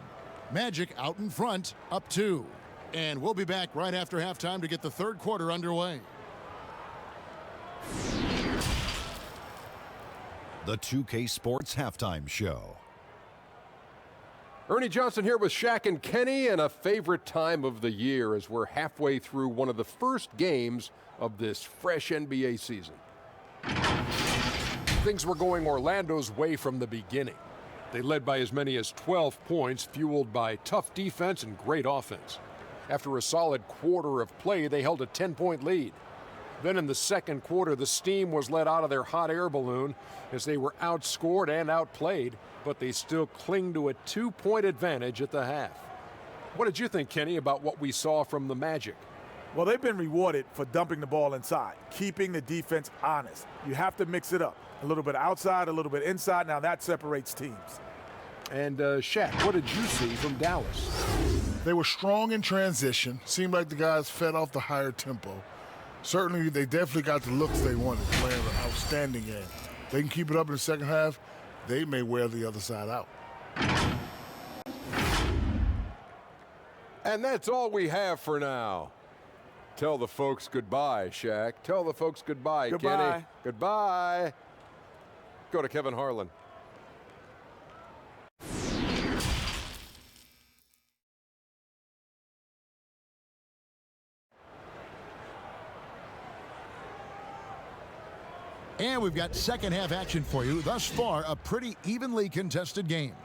Magic out in front, up 2. And we'll be back right after halftime to get the third quarter underway. The 2K Sports Halftime Show. Ernie Johnson here with Shaq and Kenny, and a favorite time of the year as we're halfway through one of the first games of this fresh NBA season. Things were going Orlando's way from the beginning. They led by as many as 12 points, fueled by tough defense and great offense. After a solid quarter of play, they held a 10-point lead. Then in the second quarter, the steam was let out of their hot air balloon as they were outscored and outplayed, but they still cling to a 2-point advantage at the half. What did you think, Kenny, about what we saw from the Magic? Well, they've been rewarded for dumping the ball inside, keeping the defense honest. You have to mix it up. A little bit outside, a little bit inside. Now that separates teams. And Shaq, what did you see from Dallas? They were strong in transition. Seemed like the guys fed off the higher tempo. Certainly, they definitely got the looks they wanted, playing an outstanding game. They can keep it up in the second half, they may wear the other side out. And that's all we have for now. Tell the folks goodbye, Shaq. Tell the folks goodbye, Goodbye. Kenny. Goodbye. Go to Kevin Harlan. And we've got second half action for you. Thus far, a pretty evenly contested game.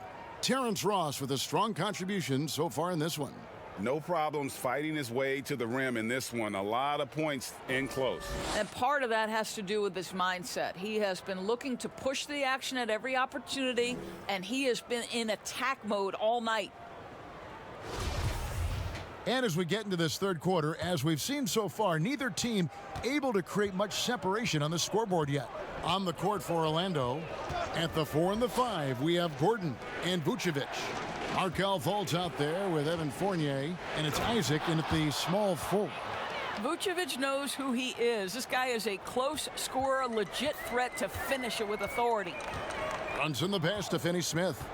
Terrence Ross with a strong contribution so far in this one. No problems fighting his way to the rim in this one. A lot of points in close. And part of that has to do with his mindset. He has been looking to push the action at every opportunity, and he has been in attack mode all night. And as we get into this third quarter, as we've seen so far, neither team able to create much separation on the scoreboard yet. On the court for Orlando, at the 4 and the 5, we have Gordon and Vucevic. Markelle Fultz out there with Evan Fournier, and it's Isaac in at the small forward. Vucevic knows who he is. This guy is a close scorer, a legit threat to finish it with authority. Brunson the pass to Finney-Smith.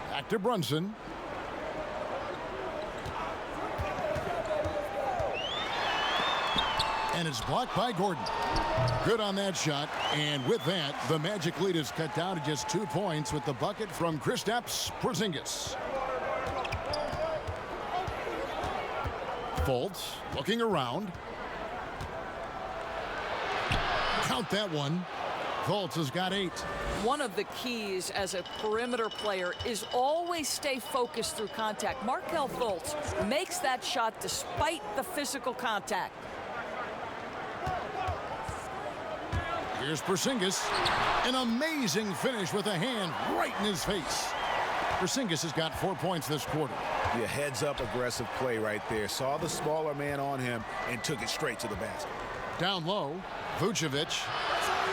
Back to Brunson. And it's blocked by Gordon. Good on that shot. And with that, the Magic lead is cut down to just 2 points with the bucket from Kristaps Porzingis. Fultz looking around. Count that one. Fultz has got 8. One of the keys as a perimeter player is always stay focused through contact. Markelle Fultz makes that shot despite the physical contact. Here's Porzingis. An amazing finish with a hand right in his face. Porzingis has got 4 points this quarter. Yeah, heads-up aggressive play right there. Saw the smaller man on him and took it straight to the basket. Down low, Vucevic.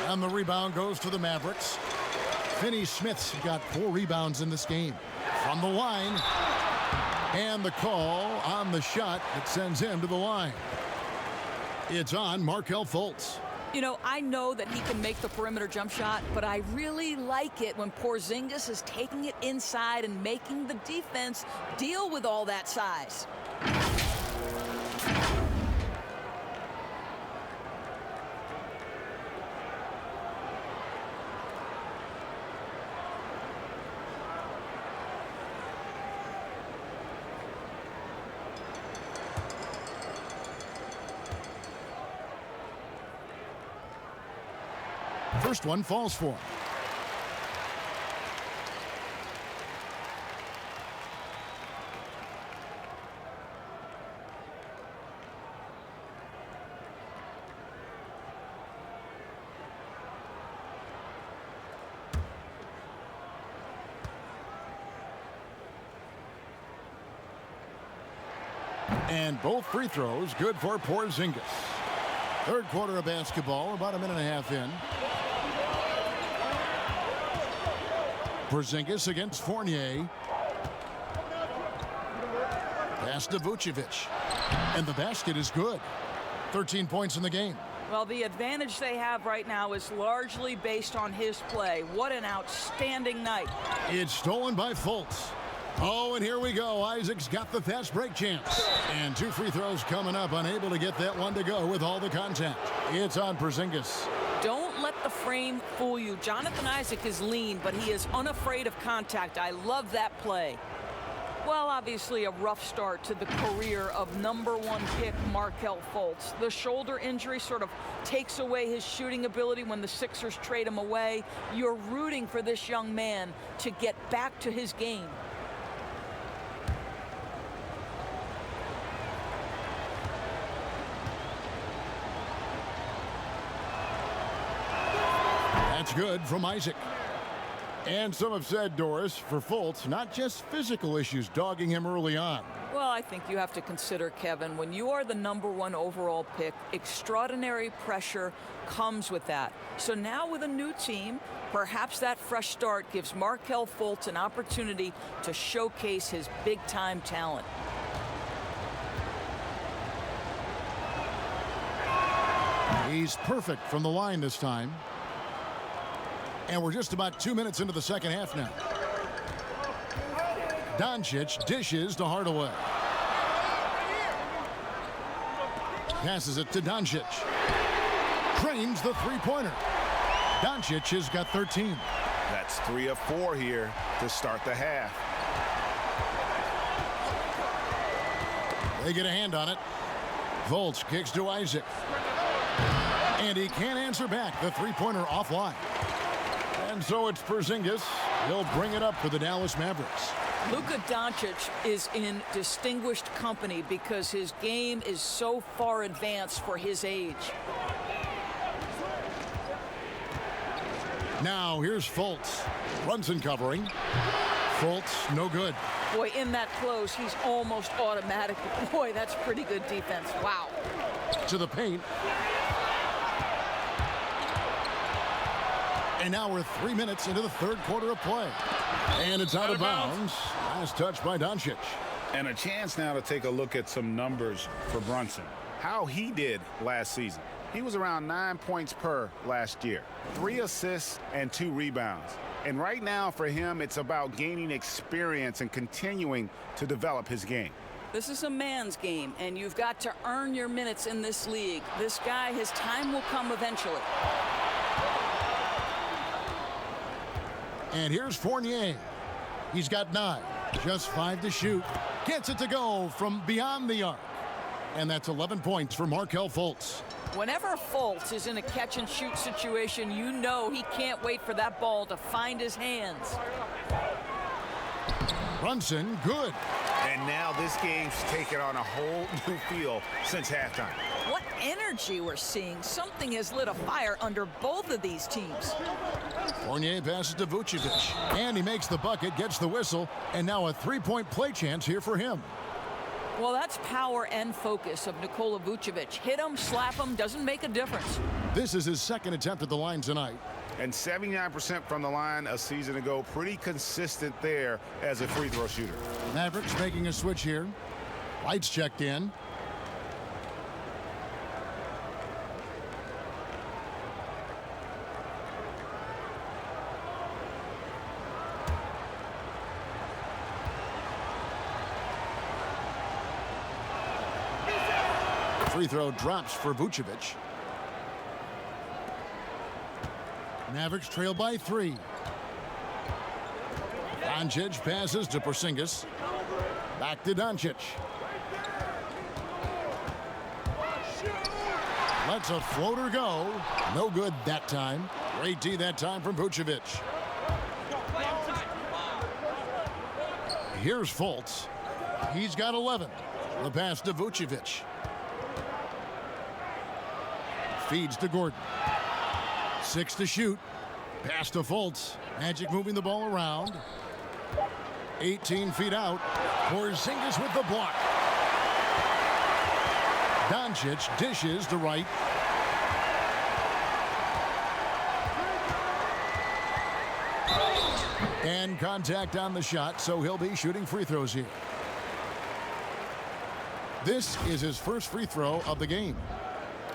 And the rebound goes to the Mavericks. Finney-Smith's got 4 rebounds in this game. From the line. And the call on the shot that sends him to the line. It's on Markelle Fultz. You know, I know that he can make the perimeter jump shot, but I really like it when Porzingis is taking it inside and making the defense deal with all that size. First one falls for him. And both free throws good for Porzingis. Third quarter of basketball, about a minute and a half in. Porzingis against Fournier. Pass to Vucevic. And the basket is good. 13 points in the game. Well, the advantage they have right now is largely based on his play. What an outstanding night. It's stolen by Fultz. Oh, and here we go. Isaac's got the fast break chance. And 2 free throws coming up, unable to get that one to go with all the contact. It's on Porzingis. Don't let the frame fool you. Jonathan Isaac is lean, but he is unafraid of contact. I love that play. Well, obviously a rough start to the career of #1 pick Markelle Fultz. The shoulder injury sort of takes away his shooting ability when the Sixers trade him away. You're rooting for this young man to get back to his game. That's good from Isaac. And some have said, Doris, for Fultz, not just physical issues dogging him early on. Well, I think you have to consider, Kevin, when you are the #1 overall pick, extraordinary pressure comes with that. So now with a new team, perhaps that fresh start gives Markelle Fultz an opportunity to showcase his big-time talent. He's perfect from the line this time. And we're just about 2 minutes into the second half now. Doncic dishes to Hardaway. Passes it to Doncic. Drains the three-pointer. Doncic has got 13. That's 3 of 4 here to start the half. They get a hand on it. Fultz kicks to Isaac. And he can't answer back. The three-pointer offline. And so it's Porzingis. He'll bring it up for the Dallas Mavericks. Luka Doncic is in distinguished company because his game is so far advanced for his age. Now here's Fultz. Brunson covering. Fultz, no good. Boy, in that close, he's almost automatic. Boy, that's pretty good defense. Wow. To the paint. And now we're 3 minutes into the third quarter of play. And it's out of bounds. Last touch by Doncic. And a chance now to take a look at some numbers for Brunson. How he did last season. He was around 9 points per last year. 3 assists and 2 rebounds. And right now for him, it's about gaining experience and continuing to develop his game. This is a man's game, and you've got to earn your minutes in this league. This guy, his time will come eventually. And here's Fournier. He's got 9. Just 5 to shoot. Gets it to go from beyond the arc. And that's 11 points for Markelle Fultz. Whenever Fultz is in a catch-and-shoot situation, you know he can't wait for that ball to find his hands. Brunson, good. And now this game's taken on a whole new feel since halftime. What energy we're seeing. Something has lit a fire under both of these teams. Fournier passes to Vucevic. And he makes the bucket, gets the whistle, and now a three-point play chance here for him. Well, that's power and focus of Nikola Vucevic. Hit him, slap him, doesn't make a difference. This is his second attempt at the line tonight. And 79% from the line a season ago. Pretty consistent there as a free throw shooter. Mavericks making a switch here. Lights checked in. Free throw drops for Vucevic. Mavericks trail by 3. Doncic passes to Porzingis. Back to Doncic. Lets a floater go. No good that time. Great D that time from Vucevic. Here's Fultz. He's got 11. The pass to Vucevic. Feeds to Gordon. 6 to shoot. Pass to Fultz. Magic moving the ball around. 18 feet out. Porzingis with the block. Doncic dishes to right. And contact on the shot, so he'll be shooting free throws here. This is his first free throw of the game.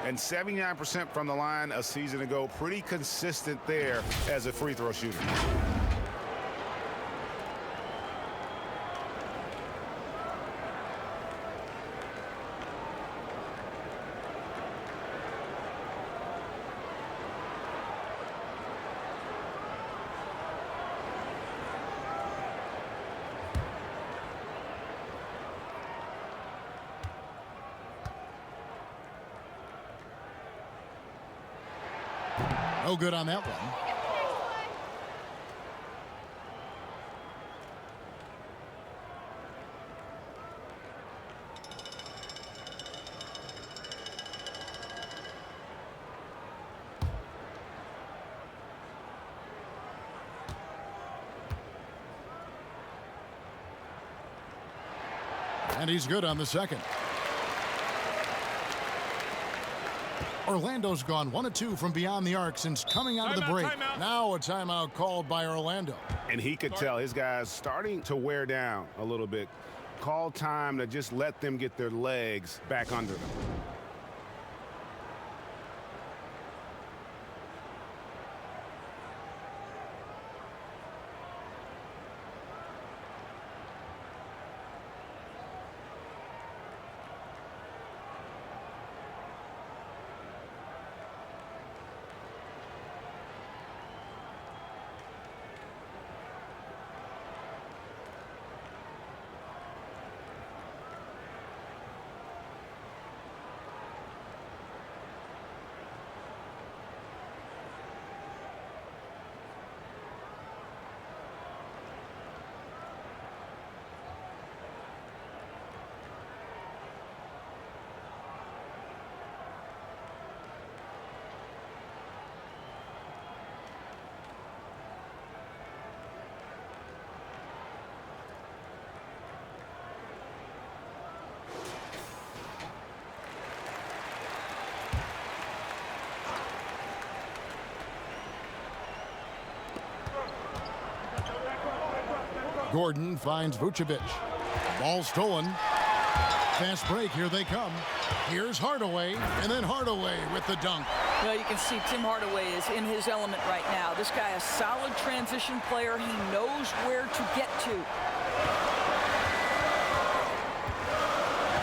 And 79% from the line a season ago. Pretty consistent there as a free throw shooter. No good on that one. And he's good on the second. Orlando's gone 1 of 2 from beyond the arc since coming out of the break. Now a timeout called by Orlando. And he could tell his guys starting to wear down a little bit. Call time to just let them get their legs back under them. Gordon finds Vucevic. Ball stolen. Fast break. Here they come. Here's Hardaway, and then Hardaway with the dunk. Well, you can see Tim Hardaway is in his element right now. This guy is a solid transition player. He knows where to get to.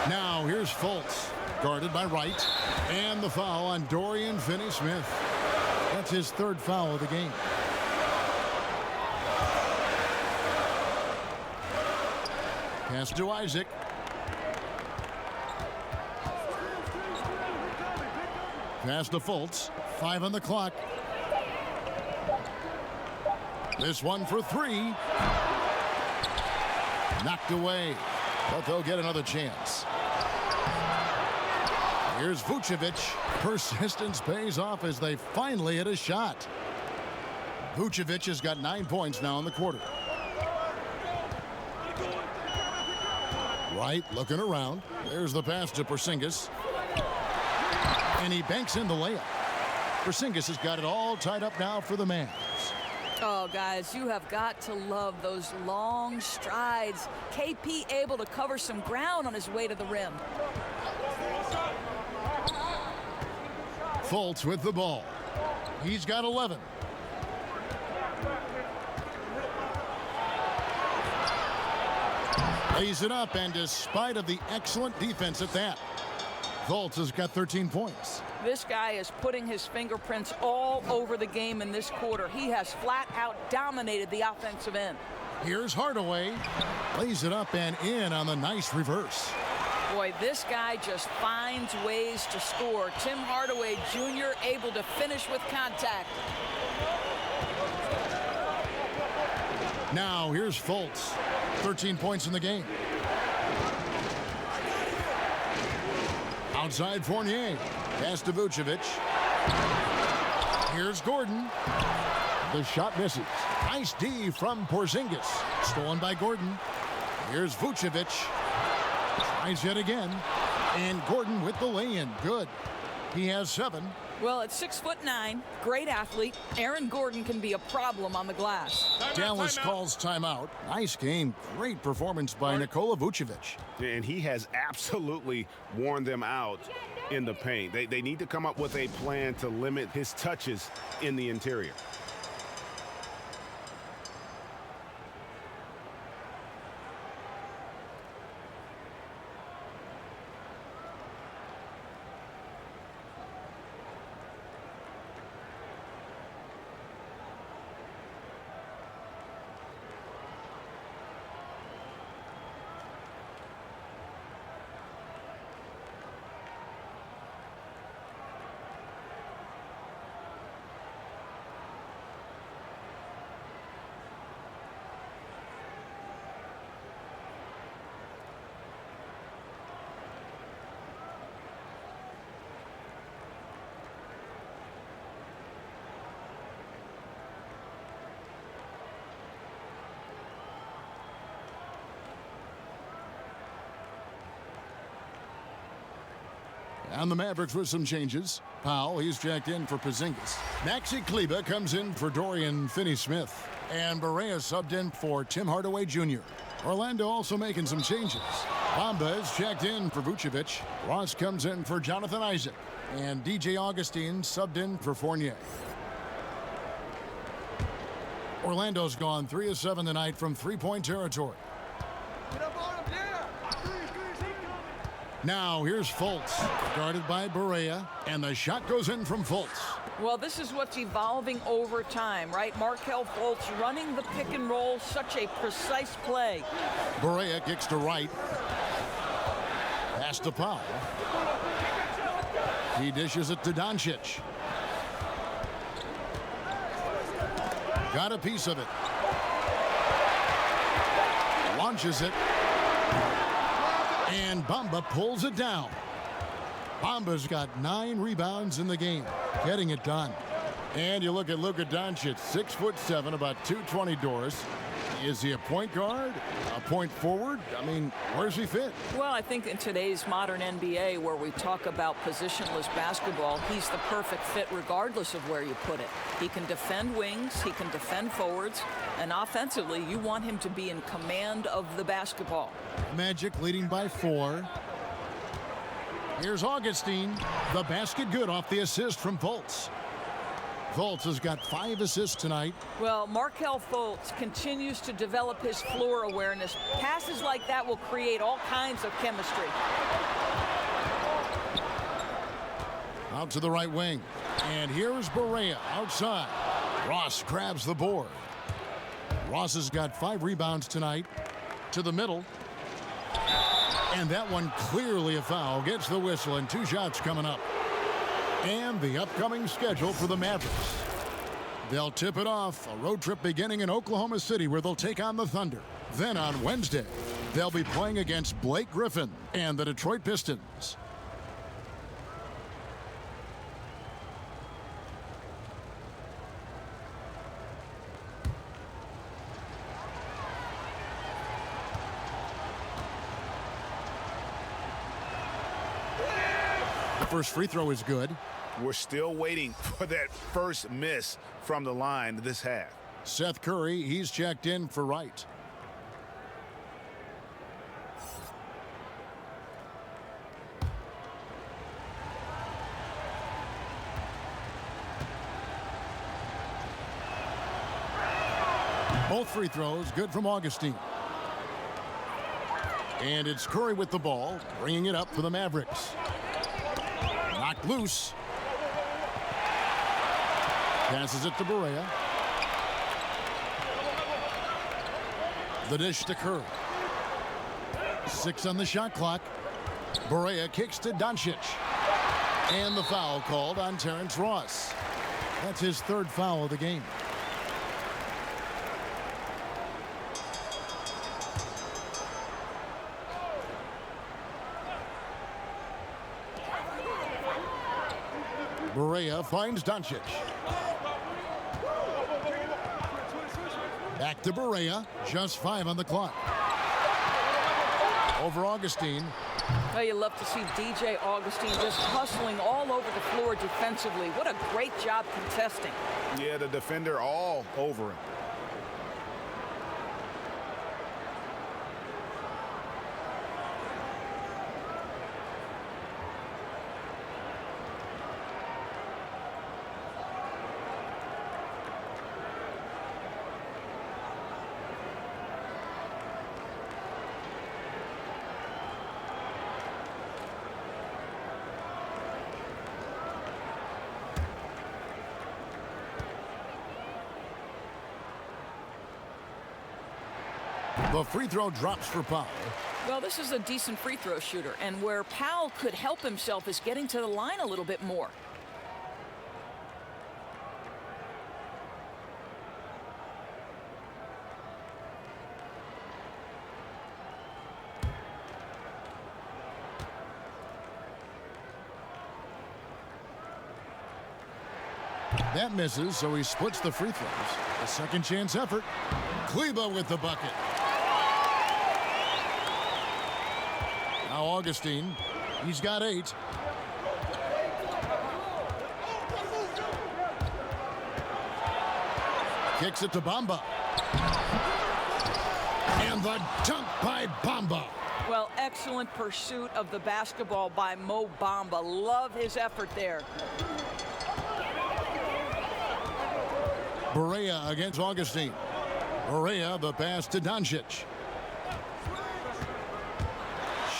Now here's Fultz, guarded by Wright, and the foul on Dorian Finney-Smith. That's his 3rd foul of the game. Pass to Isaac. Pass to Fultz. 5 on the clock. This one for 3. Knocked away, but they'll get another chance. Here's Vucevic. Persistence pays off as they finally hit a shot. Vucevic has got 9 points now in the quarter. Wright looking around. There's the pass to Porzingis. And he banks in the layup. Porzingis has got it all tied up now for the Mavs. Oh, guys, you have got to love those long strides. KP able to cover some ground on his way to the rim. Fultz with the ball. He's got 11. Lays it up, and despite of the excellent defense at that, Fultz has got 13 points. This guy is putting his fingerprints all over the game in this quarter. He has flat out dominated the offensive end. Here's Hardaway. Lays it up and in on the nice reverse. Boy, this guy just finds ways to score. Tim Hardaway Jr. able to finish with contact. Now here's Fultz. 13 points in the game. Outside Fournier. Pass to Vucevic. Here's Gordon. The shot misses. Nice D from Porzingis. Stolen by Gordon. Here's Vucevic. Tries yet again. And Gordon with the lay-in. Good. He has 7. Well, at 6'9", great athlete, Aaron Gordon can be a problem on the glass. Dallas calls timeout. Nice game. Great performance by Nikola Vucevic. And he has absolutely worn them out in the paint. They need to come up with a plan to limit his touches in the interior. And the Mavericks with some changes. Powell, he's checked in for Porzingis. Maxi Kleber comes in for Dorian Finney-Smith. And Barea subbed in for Tim Hardaway Jr. Orlando also making some changes. Bamba is checked in for Vucevic. Ross comes in for Jonathan Isaac. And DJ Augustine subbed in for Fournier. Orlando's gone 3 of 7 tonight from three-point territory. Now here's Fultz, guarded by Barea, and the shot goes in from Fultz. Well, this is what's evolving over time, right? Markelle Fultz running the pick and roll, such a precise play. Barea kicks to right. Pass to Powell. He dishes it to Doncic. Got a piece of it. Launches it. And Bamba pulls it down. Bamba's got 9 rebounds in the game, getting it done. And you look at Luka Doncic, 6'7", about 220 doors. Is he a point guard? A point forward? I mean, where's he fit? Well, I think in today's modern NBA, where we talk about positionless basketball, he's the perfect fit regardless of where you put it. He can defend wings, he can defend forwards, and offensively, you want him to be in command of the basketball. Magic leading by 4. Here's Augustine. The basket good off the assist from Fultz. Fultz has got 5 assists tonight. Well, Markelle Fultz continues to develop his floor awareness. Passes like that will create all kinds of chemistry. Out to the right wing. And here's Barea outside. Ross grabs the board. Ross has got 5 rebounds tonight. To the middle. And that one clearly a foul. Gets the whistle, and 2 shots coming up. And the upcoming schedule for the Mavericks. They'll tip it off. A road trip beginning in Oklahoma City, where they'll take on the Thunder. Then on Wednesday, they'll be playing against Blake Griffin and the Detroit Pistons. The first free throw is good. We're still waiting for that first miss from the line this half. Seth Curry, he's checked in for Wright. Both free throws good from Augustine. And it's Curry with the ball, bringing it up for the Mavericks. Knocked loose. Passes it to Barea. The dish to Curry. 6 on the shot clock. Barea kicks to Doncic. And the foul called on Terrence Ross. That's his 3rd foul of the game. Barea finds Doncic. Back to Barea. Just 5 on the clock. Over Augustine. Well, you love to see DJ Augustine just hustling all over the floor defensively. What a great job contesting. Yeah, the defender all over him. The free throw drops for Powell. Well, this is a decent free throw shooter, and where Powell could help himself is getting to the line a little bit more. That misses, so he splits the free throws. A second chance effort. Kleber with the bucket. Now Augustine, he's got 8. Kicks it to Bamba. And the dunk by Bamba. Well, excellent pursuit of the basketball by Mo Bamba. Love his effort there. Barea against Augustine. Barea, the pass to Doncic.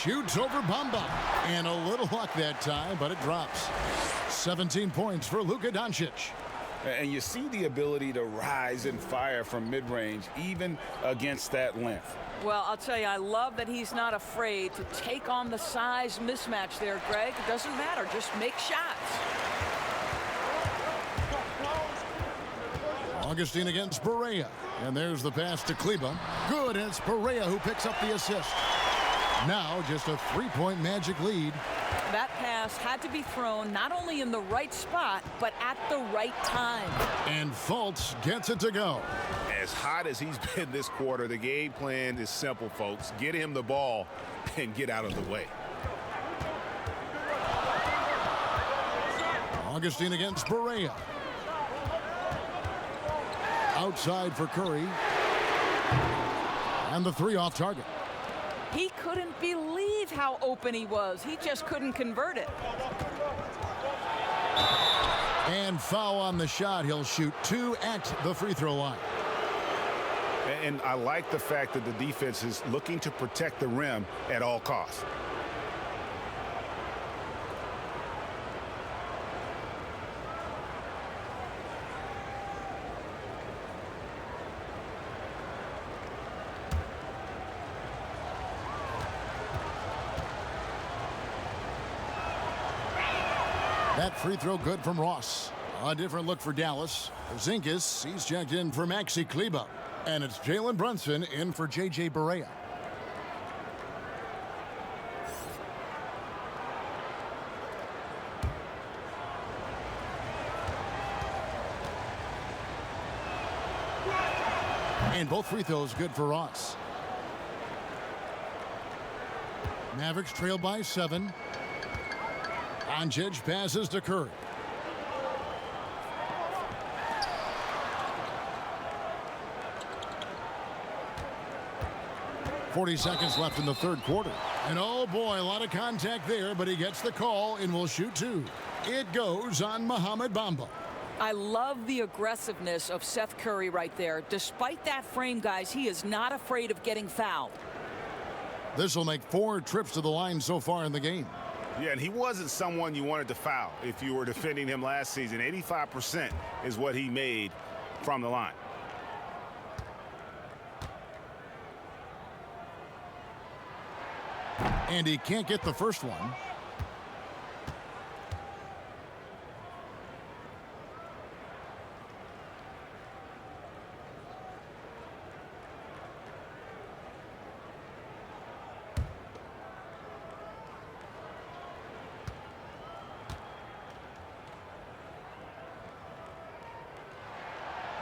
Shoots over Bamba. And a little luck that time, but it drops. 17 points for Luka Doncic. And you see the ability to rise and fire from mid-range, even against that length. Well, I'll tell you, I love that he's not afraid to take on the size mismatch there, Greg. It doesn't matter. Just make shots. Augustine against Barea. And there's the pass to Kleba. Good, and it's Barea who picks up the assist. Now just a three-point Magic lead. That pass had to be thrown not only in the right spot, but at the right time. And Fultz gets it to go. As hot as he's been this quarter, the game plan is simple, folks. Get him the ball and get out of the way. Augustine against Barea. Outside for Curry. And the three off target. He couldn't believe how open he was. He just couldn't convert it. And foul on the shot. He'll shoot 2 at the free throw line. And I like the fact that the defense is looking to protect the rim at all costs. That free throw good from Ross. A different look for Dallas. Zinkis, he's checked in for Maxi Kleba. And it's Jalen Brunson in for J.J. Barea. And both free throws good for Ross. Mavericks trail by 7. Doncic passes to Curry. .40 seconds left in the third quarter. And oh boy, a lot of contact there, but he gets the call and will shoot 2. It goes on Mohamed Bamba. I love the aggressiveness of Seth Curry right there. Despite that frame, guys, he is not afraid of getting fouled. This will make 4 trips to the line so far in the game. Yeah, and he wasn't someone you wanted to foul if you were defending him last season. 85% is what he made from the line. And he can't get the first one.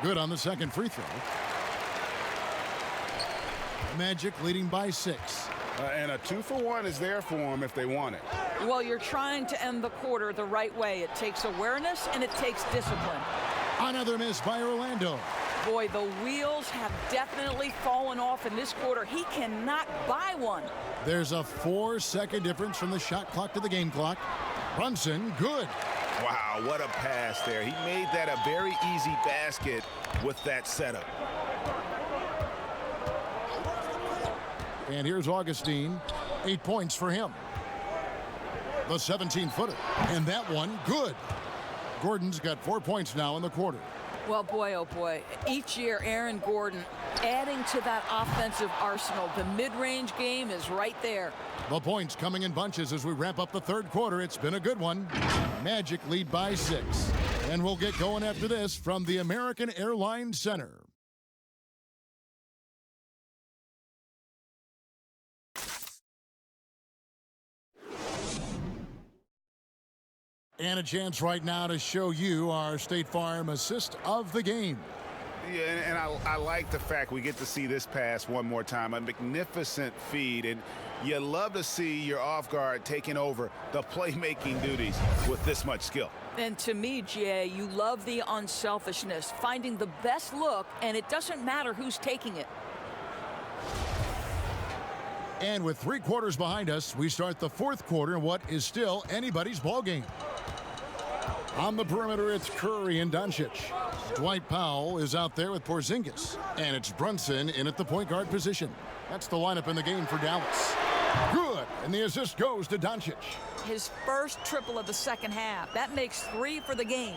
Good on the second free throw. Magic leading by 6. And a 2-for-1 is there for them if they want it. Well, you're trying to end the quarter the right way. It takes awareness and it takes discipline. Another miss by Orlando. Boy, the wheels have definitely fallen off in this quarter. He cannot buy one. There's a 4-second difference from the shot clock to the game clock. Brunson, good. Wow, what a pass there. He made that a very easy basket with that setup. And here's Augustine. 8 points for him. The 17-footer. And that one, good. Gordon's got 4 points now in the quarter. Well, boy, oh boy. Each year, Aaron Gordon adding to that offensive arsenal. The mid-range game is right there. The points coming in bunches as we wrap up the third quarter. It's been a good one. Magic lead by 6. And we'll get going after this from the American Airlines Center. And a chance right now to show you our State Farm assist of the game. Yeah, and I like the fact we get to see this pass one more time. A magnificent feed, and you love to see your off guard taking over the playmaking duties with this much skill. And to me, G.A., you love the unselfishness, finding the best look, and it doesn't matter who's taking it. And with 3 quarters behind us, we start the 4th quarter in what is still anybody's ball game. On the perimeter, it's Curry and Doncic. Dwight Powell is out there with Porzingis. And it's Brunson in at the point guard position. That's the lineup in the game for Dallas. Good, and the assist goes to Doncic. His first triple of the second half. That makes 3 for the game.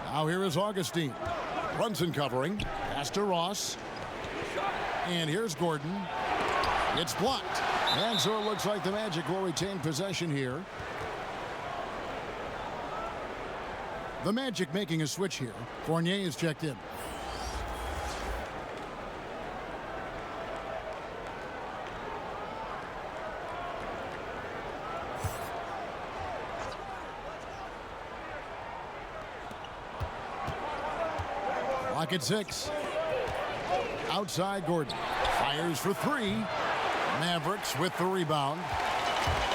Now here is Augustine. Brunson covering. Pass to Ross. And here's Gordon. It's blocked. And so it looks like the Magic will retain possession here. The Magic making a switch here. Fournier is checked in. Clock at 6. Outside Gordon. Fires for 3. Mavericks with the rebound.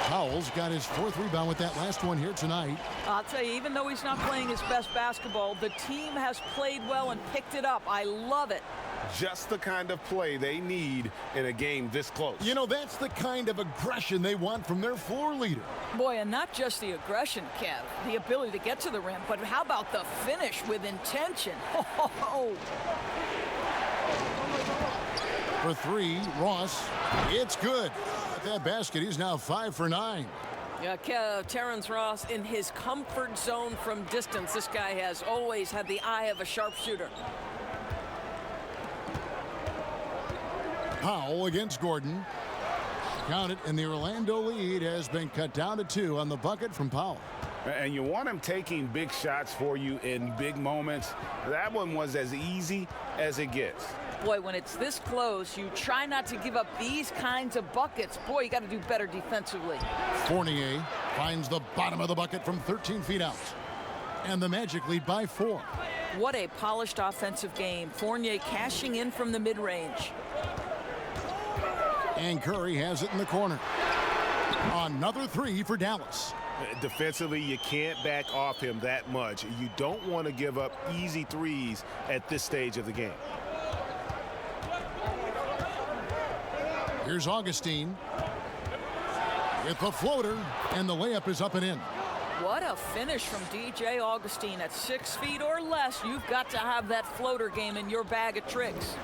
Powell's got his 4th rebound with that last one here tonight. I'll tell you, even though he's not playing his best basketball, the team has played well and picked it up. I love it. Just the kind of play they need in a game this close. You know, that's the kind of aggression they want from their floor leader. Boy, and not just the aggression, Kev, the ability to get to the rim, but how about the finish with intention? For 3, Ross. It's good. At that basket, he's now 5 for 9. Yeah, Terrence Ross in his comfort zone from distance. This guy has always had the eye of a sharpshooter. Powell against Gordon. Count it, and the Orlando lead has been cut down to 2 on the bucket from Powell. And you want him taking big shots for you in big moments. That one was as easy as it gets. Boy, when it's this close, you try not to give up these kinds of buckets. Boy, you got to do better defensively. Fournier finds the bottom of the bucket from 13 feet out. And the Magic lead by 4. What a polished offensive game. Fournier cashing in from the mid-range. And Curry has it in the corner. Another 3 for Dallas. Defensively, you can't back off him that much. You don't want to give up easy threes at this stage of the game. Here's Augustine with the floater, and the layup is up and in. What a finish from DJ Augustine. At 6 feet or less, you've got to have that floater game in your bag of tricks.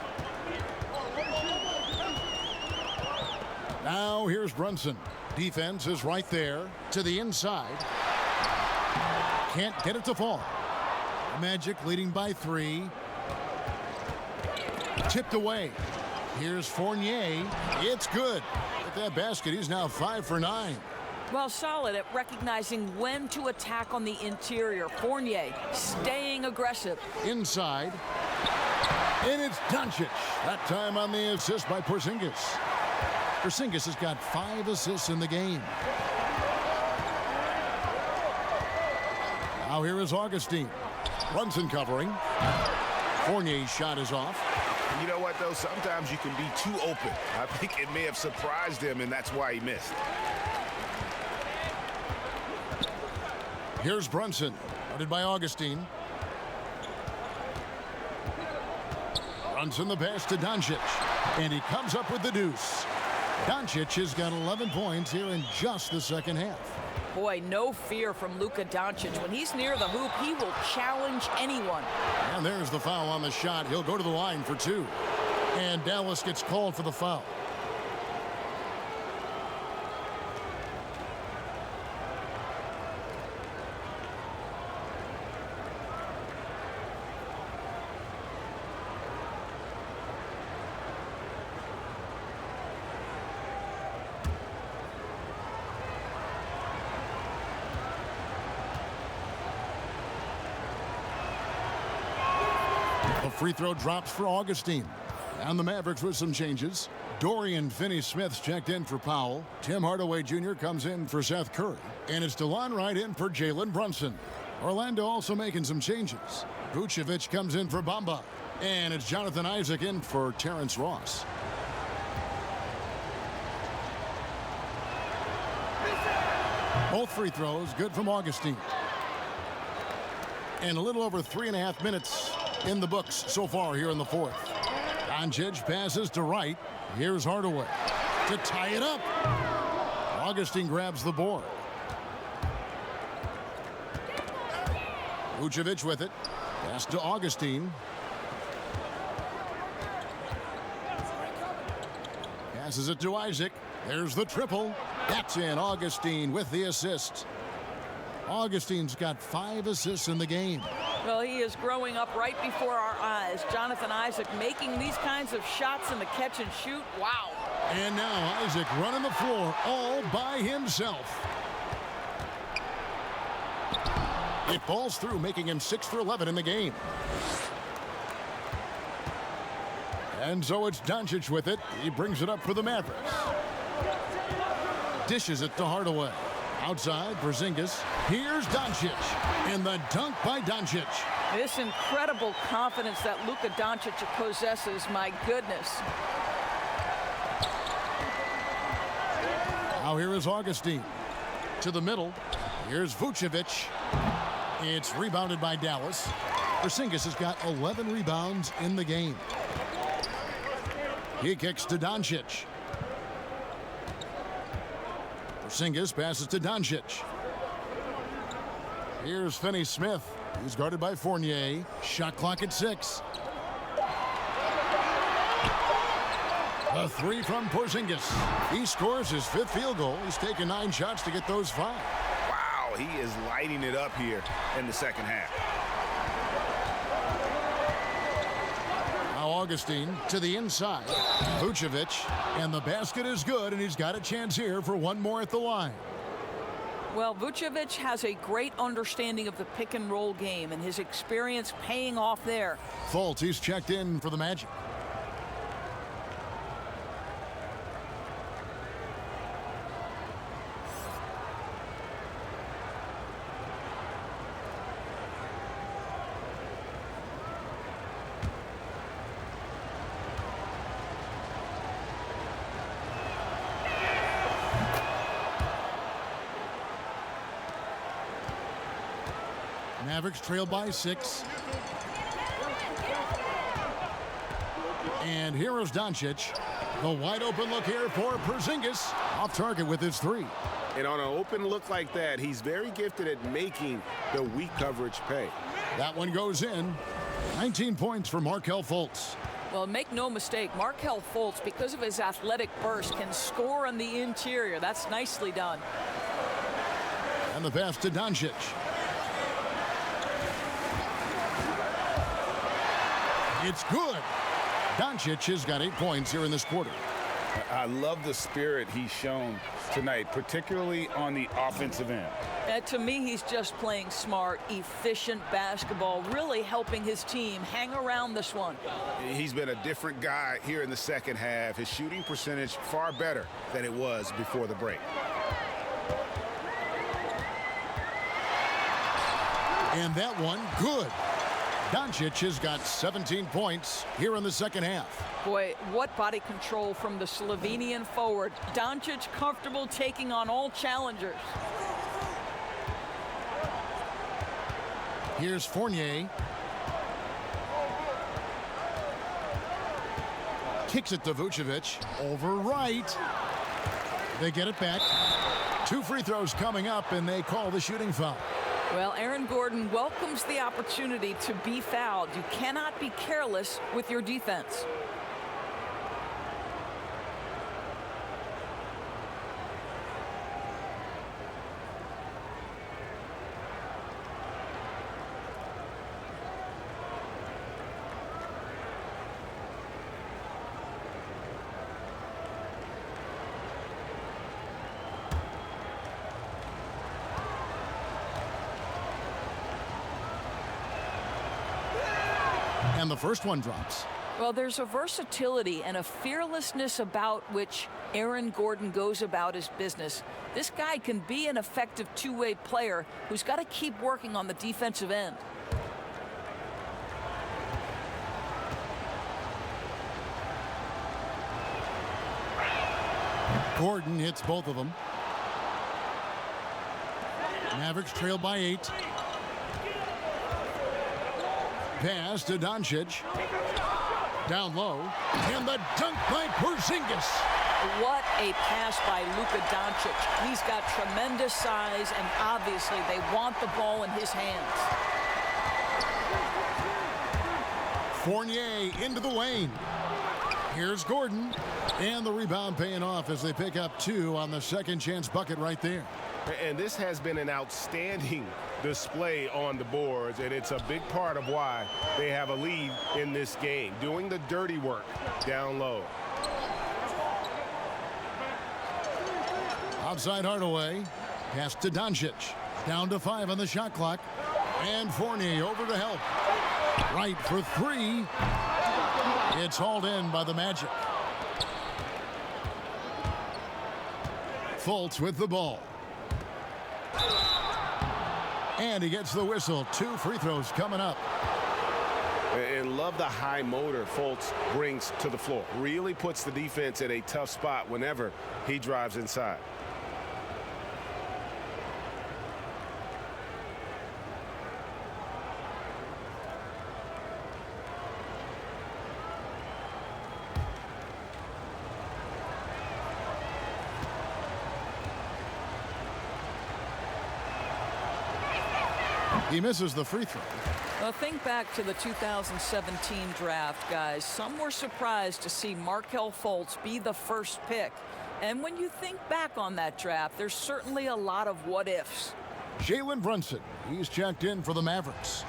Now here's Brunson. Defense is right there to the inside. Can't get it to fall. Magic leading by 3. Tipped away. Here's Fournier. It's good. At that basket, he's now 5 for 9. Well, solid at recognizing when to attack on the interior. Fournier staying aggressive. Inside. And it's Doncic. That time on the assist by Porzingis. Porzingis has got 5 assists in the game. Now here is Augustine. Brunson covering. Fournier's shot is off. You know what, though? Sometimes you can be too open. I think it may have surprised him, and that's why he missed. Here's Brunson. Guarded by Augustine. Brunson the pass to Doncic. And he comes up with the deuce. Doncic has got 11 points here in just the second half. Boy, no fear from Luka Doncic. When he's near the hoop, he will challenge anyone. And there's the foul on the shot. He'll go to the line for 2. And Dallas gets called for the foul. Free throw drops for Augustine. And the Mavericks with some changes. Dorian Finney-Smith's checked in for Powell. Tim Hardaway Jr. comes in for Seth Curry. And it's DeLon Wright in for Jalen Brunson. Orlando also making some changes. Vucevic comes in for Bamba. And it's Jonathan Isaac in for Terrence Ross. Both free throws good from Augustine. And a little over 3.5 minutes in the books so far here in the fourth. Doncic passes to Wright. Here's Hardaway to tie it up. Augustine grabs the board. Vucevic with it. Pass to Augustine. Passes it to Isaac. There's the triple. That's in. Augustine with the assist. Augustine's got 5 assists in the game. Well, he is growing up right before our eyes. Jonathan Isaac making these kinds of shots in the catch and shoot. Wow. And now Isaac running the floor all by himself. It falls through, making him 6 for 11 in the game. And so it's Doncic with it. He brings it up for the Mavericks. Dishes it to Hardaway. Outside, Porzingis. Here's Doncic. And the dunk by Doncic. This incredible confidence that Luka Doncic possesses, my goodness. Now here is Augustine. To the middle. Here's Vucevic. It's rebounded by Dallas. Porzingis has got 11 rebounds in the game. He kicks to Doncic. Porzingis passes to Doncic. Here's Finney-Smith. He's guarded by Fournier. Shot clock at 6. A 3 from Porzingis. He scores his 5th field goal. He's taken 9 shots to get those 5. Wow, he is lighting it up here in the second half. Now Augustine to the inside. Vucevic, and the basket is good, and he's got a chance here for one more at the line. Well, Vucevic has a great understanding of the pick and roll game, and his experience paying off there. Fultz, he's checked in for the Magic. Mavericks trail by 6. And here is Doncic. The wide open look here for Porzingis. Off target with his 3. And on an open look like that, he's very gifted at making the weak coverage pay. That one goes in. 19 points for Markelle Fultz. Well, make no mistake, Markelle Fultz, because of his athletic burst, can score on the interior. That's nicely done. And the pass to Doncic. It's good. Doncic has got 8 points here in this quarter. I love the spirit he's shown tonight, particularly on the offensive end. To me, he's just playing smart, efficient basketball, really helping his team hang around this one. He's been a different guy here in the second half. His shooting percentage far better than it was before the break. And that one, good. Doncic has got 17 points here in the second half. Boy, what body control from the Slovenian forward. Doncic comfortable taking on all challengers. Here's Fournier. Kicks it to Vucevic. Over Wright. They get it back. 2 free throws coming up, and they call the shooting foul. Well, Aaron Gordon welcomes the opportunity to be fouled. You cannot be careless with your defense. And the first one drops. Well, there's a versatility and a fearlessness about which Aaron Gordon goes about his business. This guy can be an effective two-way player who's got to keep working on the defensive end. Gordon hits both of them. Mavericks trail by 8. Pass to Doncic. Down low. And the dunk by Porzingis. What a pass by Luka Doncic. He's got tremendous size, and obviously they want the ball in his hands. Fournier into the lane. Here's Gordon. And the rebound paying off as they pick up 2 on the second chance bucket right there. And this has been an outstanding display on the boards, and it's a big part of why they have a lead in this game, doing the dirty work down low. Outside Hardaway. Pass to Doncic. Down to 5 on the shot clock. And Fournier over to help. Right for 3. It's hauled in by the Magic. Fultz with the ball. And he gets the whistle. 2 free throws coming up. And love the high motor Fultz brings to the floor. Really puts the defense in a tough spot whenever he drives inside. He misses the free throw. Well, think back to the 2017 draft, guys. Some were surprised to see Markelle Fultz be the first pick. And when you think back on that draft, there's certainly a lot of what-ifs. Jalen Brunson, he's checked in for the Mavericks.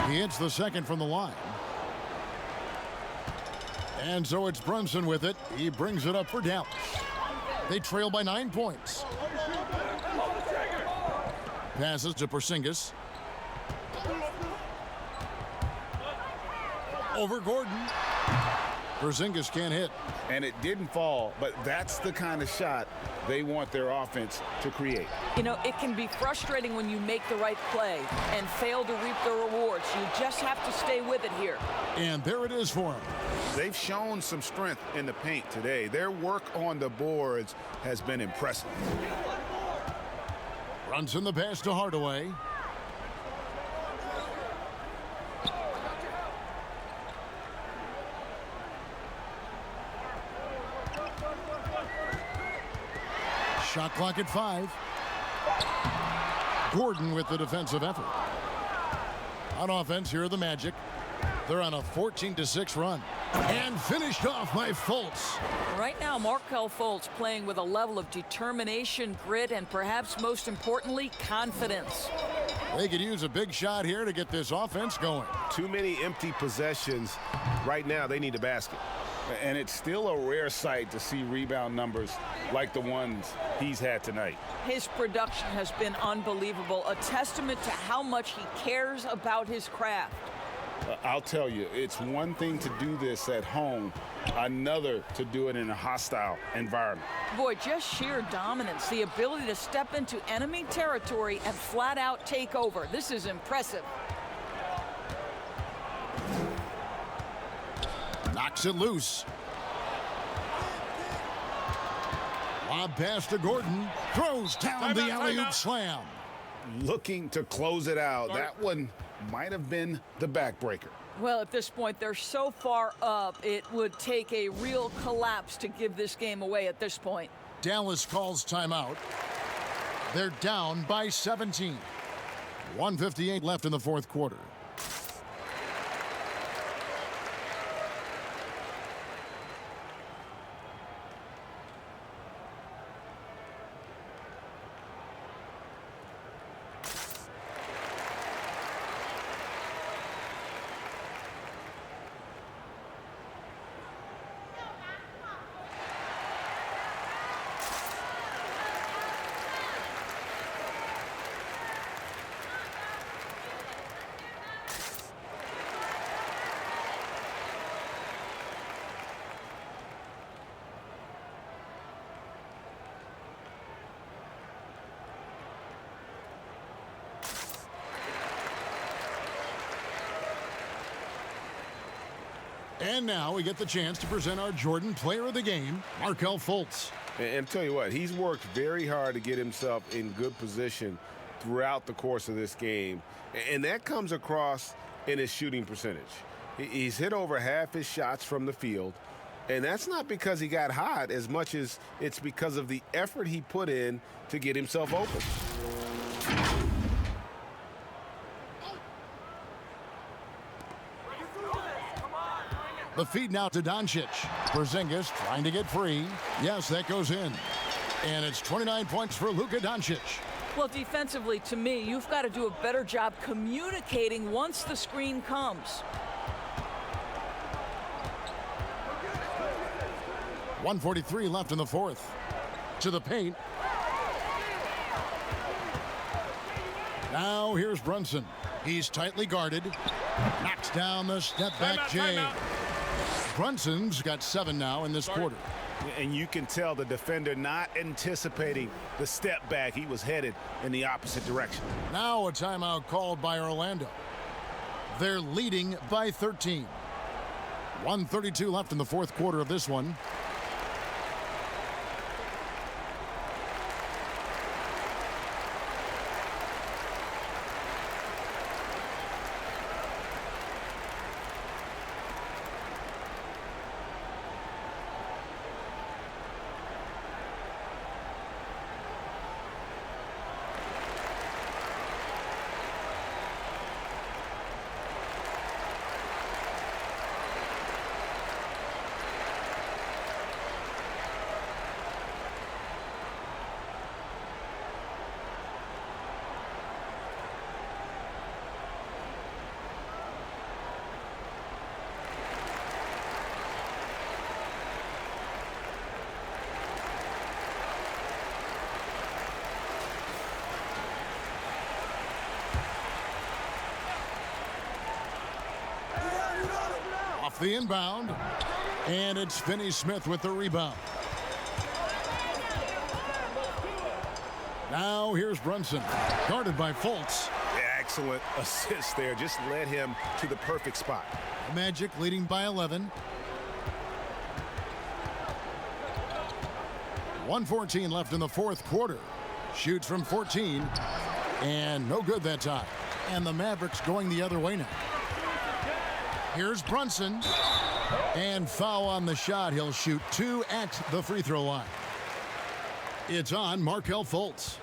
He hits the second from the line. And so it's Brunson with it. He brings it up for Dallas. They trail by 9 points. Passes to Porzingis. Over Gordon. Porzingis can't hit. And it didn't fall, but that's the kind of shot they want their offense to create. You know, it can be frustrating when you make the right play and fail to reap the rewards. You just have to stay with it here. And there it is for him. They've shown some strength in the paint today. Their work on the boards has been impressive. Brunson the pass to Hardaway. Shot clock at 5. Gordon with the defensive effort. On offense, here are the Magic. They're on a 14-6 run. And finished off by Fultz. Right now, Markelle Fultz playing with a level of determination, grit, and perhaps most importantly, confidence. They could use a big shot here to get this offense going. Too many empty possessions. Right now, they need a basket. And it's still a rare sight to see rebound numbers like the ones he's had tonight. His production has been unbelievable, a testament to how much he cares about his craft. I'll tell you, it's one thing to do this at home, another to do it in a hostile environment. Boy, just sheer dominance, the ability to step into enemy territory and flat out take over. This is impressive. Knocks it loose. Lob pass to Gordon. Throws down the alley-oop slam. Looking to close it out. That one might have been the backbreaker. Well, at this point, they're so far up, it would take a real collapse to give this game away at this point. Dallas calls timeout. They're down by 17. 1:58 left in the fourth quarter. And now we get the chance to present our Jordan Player of the Game, Markelle Fultz. And tell you what, he's worked very hard to get himself in good position throughout the course of this game. And that comes across in his shooting percentage. He's hit over half his shots from the field. And that's not because he got hot as much as it's because of the effort he put in to get himself open. The feed now to Doncic. Porzingis trying to get free. Yes, that goes in. And it's 29 points for Luka Doncic. Well, defensively, to me, you've got to do a better job communicating once the screen comes. 1:43 left in the fourth. To the paint. Now here's Brunson. He's tightly guarded. Knocks down the step-back J. Brunson's got 7 now in this quarter. And you can tell the defender not anticipating the step back. He was headed in the opposite direction. Now a timeout called by Orlando. They're leading by 13. 1:32 left in the fourth quarter of this one. Off the inbound, and it's Finney-Smith with the rebound. Now here's Brunson, guarded by Fultz. Excellent assist there. Just led him to the perfect spot. The Magic leading by 11. 1:14 left in the fourth quarter. Shoots from 14, and no good that time. And the Mavericks going the other way now. Here's Brunson, and foul on the shot. He'll shoot 2 at the free throw line. It's on Markelle Fultz.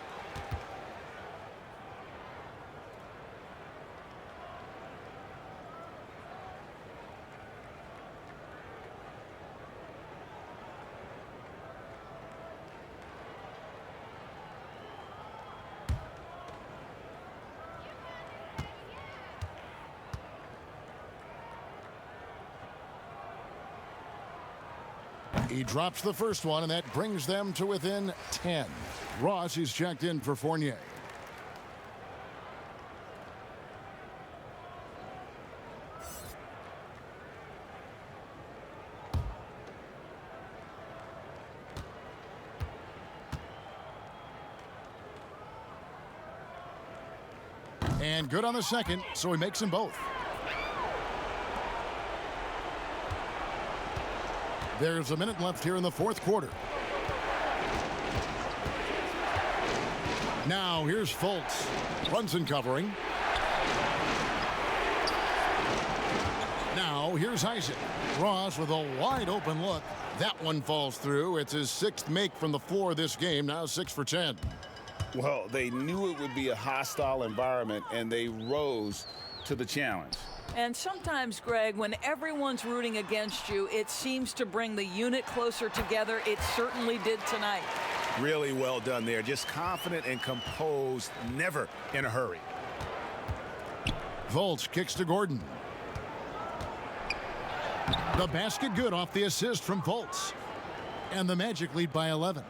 He drops the first one, and that brings them to within 10. Ross is checked in for Fournier. And good on the second, so he makes them both. There's a minute left here in the fourth quarter. Now here's Fultz. Brunson covering. Now here's Isaac. Ross with a wide open look. That one falls through. It's his 6th make from the floor this game. Now 6 for 10. Well, they knew it would be a hostile environment, and they rose to the challenge. And sometimes, Greg, when everyone's rooting against you, it seems to bring the unit closer together. It certainly did tonight. Really well done there. Just confident and composed, never in a hurry. Fultz kicks to Gordon. The basket good off the assist from Fultz. And the Magic lead by 11.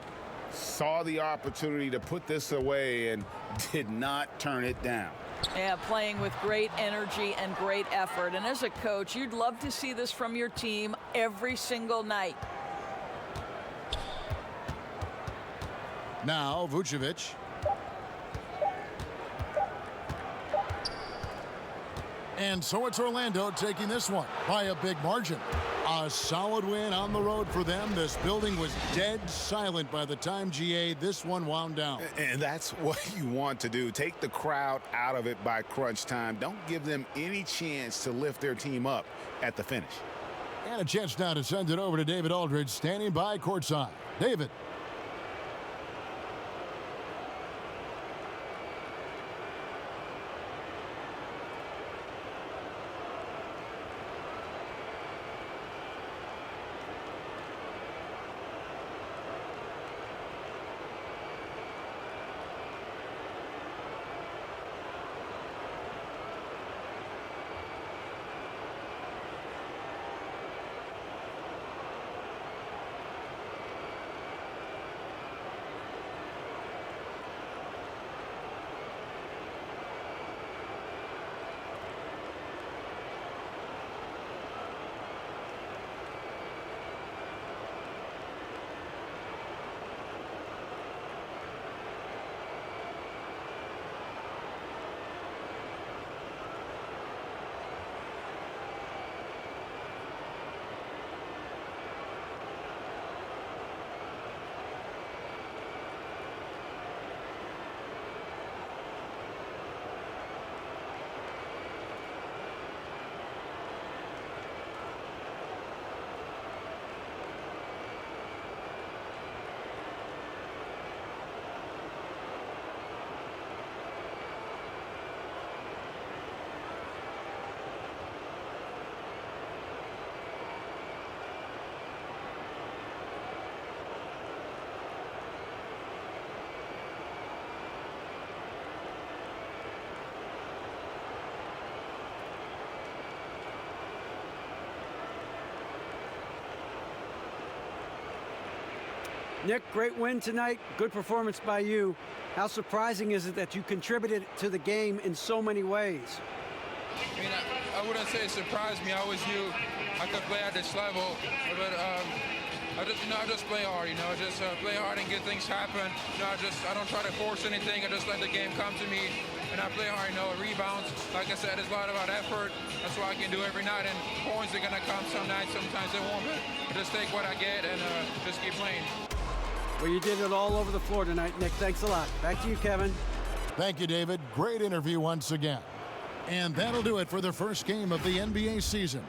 Saw the opportunity to put this away and did not turn it down. Yeah, playing with great energy and great effort. And as a coach, you'd love to see this from your team every single night. Now Vucevic. And so it's Orlando taking this one by a big margin. A solid win on the road for them. This building was dead silent by the time, GA, this one wound down. And that's what you want to do. Take the crowd out of it by crunch time. Don't give them any chance to lift their team up at the finish. And a chance now to send it over to David Aldridge, standing by courtside. David. Nick, great win tonight. Good performance by you. How surprising is it that you contributed to the game in so many ways? I mean, I wouldn't say it surprised me. I always knew I could play at this level, but I just play hard. I just play hard and get things happen. I don't try to force anything. I just let the game come to me, and I play hard. Rebounds. Like I said, it's a lot about effort. That's what I can do every night. And points are gonna come some nights. Sometimes they won't. But I just take what I get and just keep playing. Well, you did it all over the floor tonight, Nick. Thanks a lot. Back to you, Kevin. Thank you, David. Great interview once again. And that'll do it for the first game of the NBA season.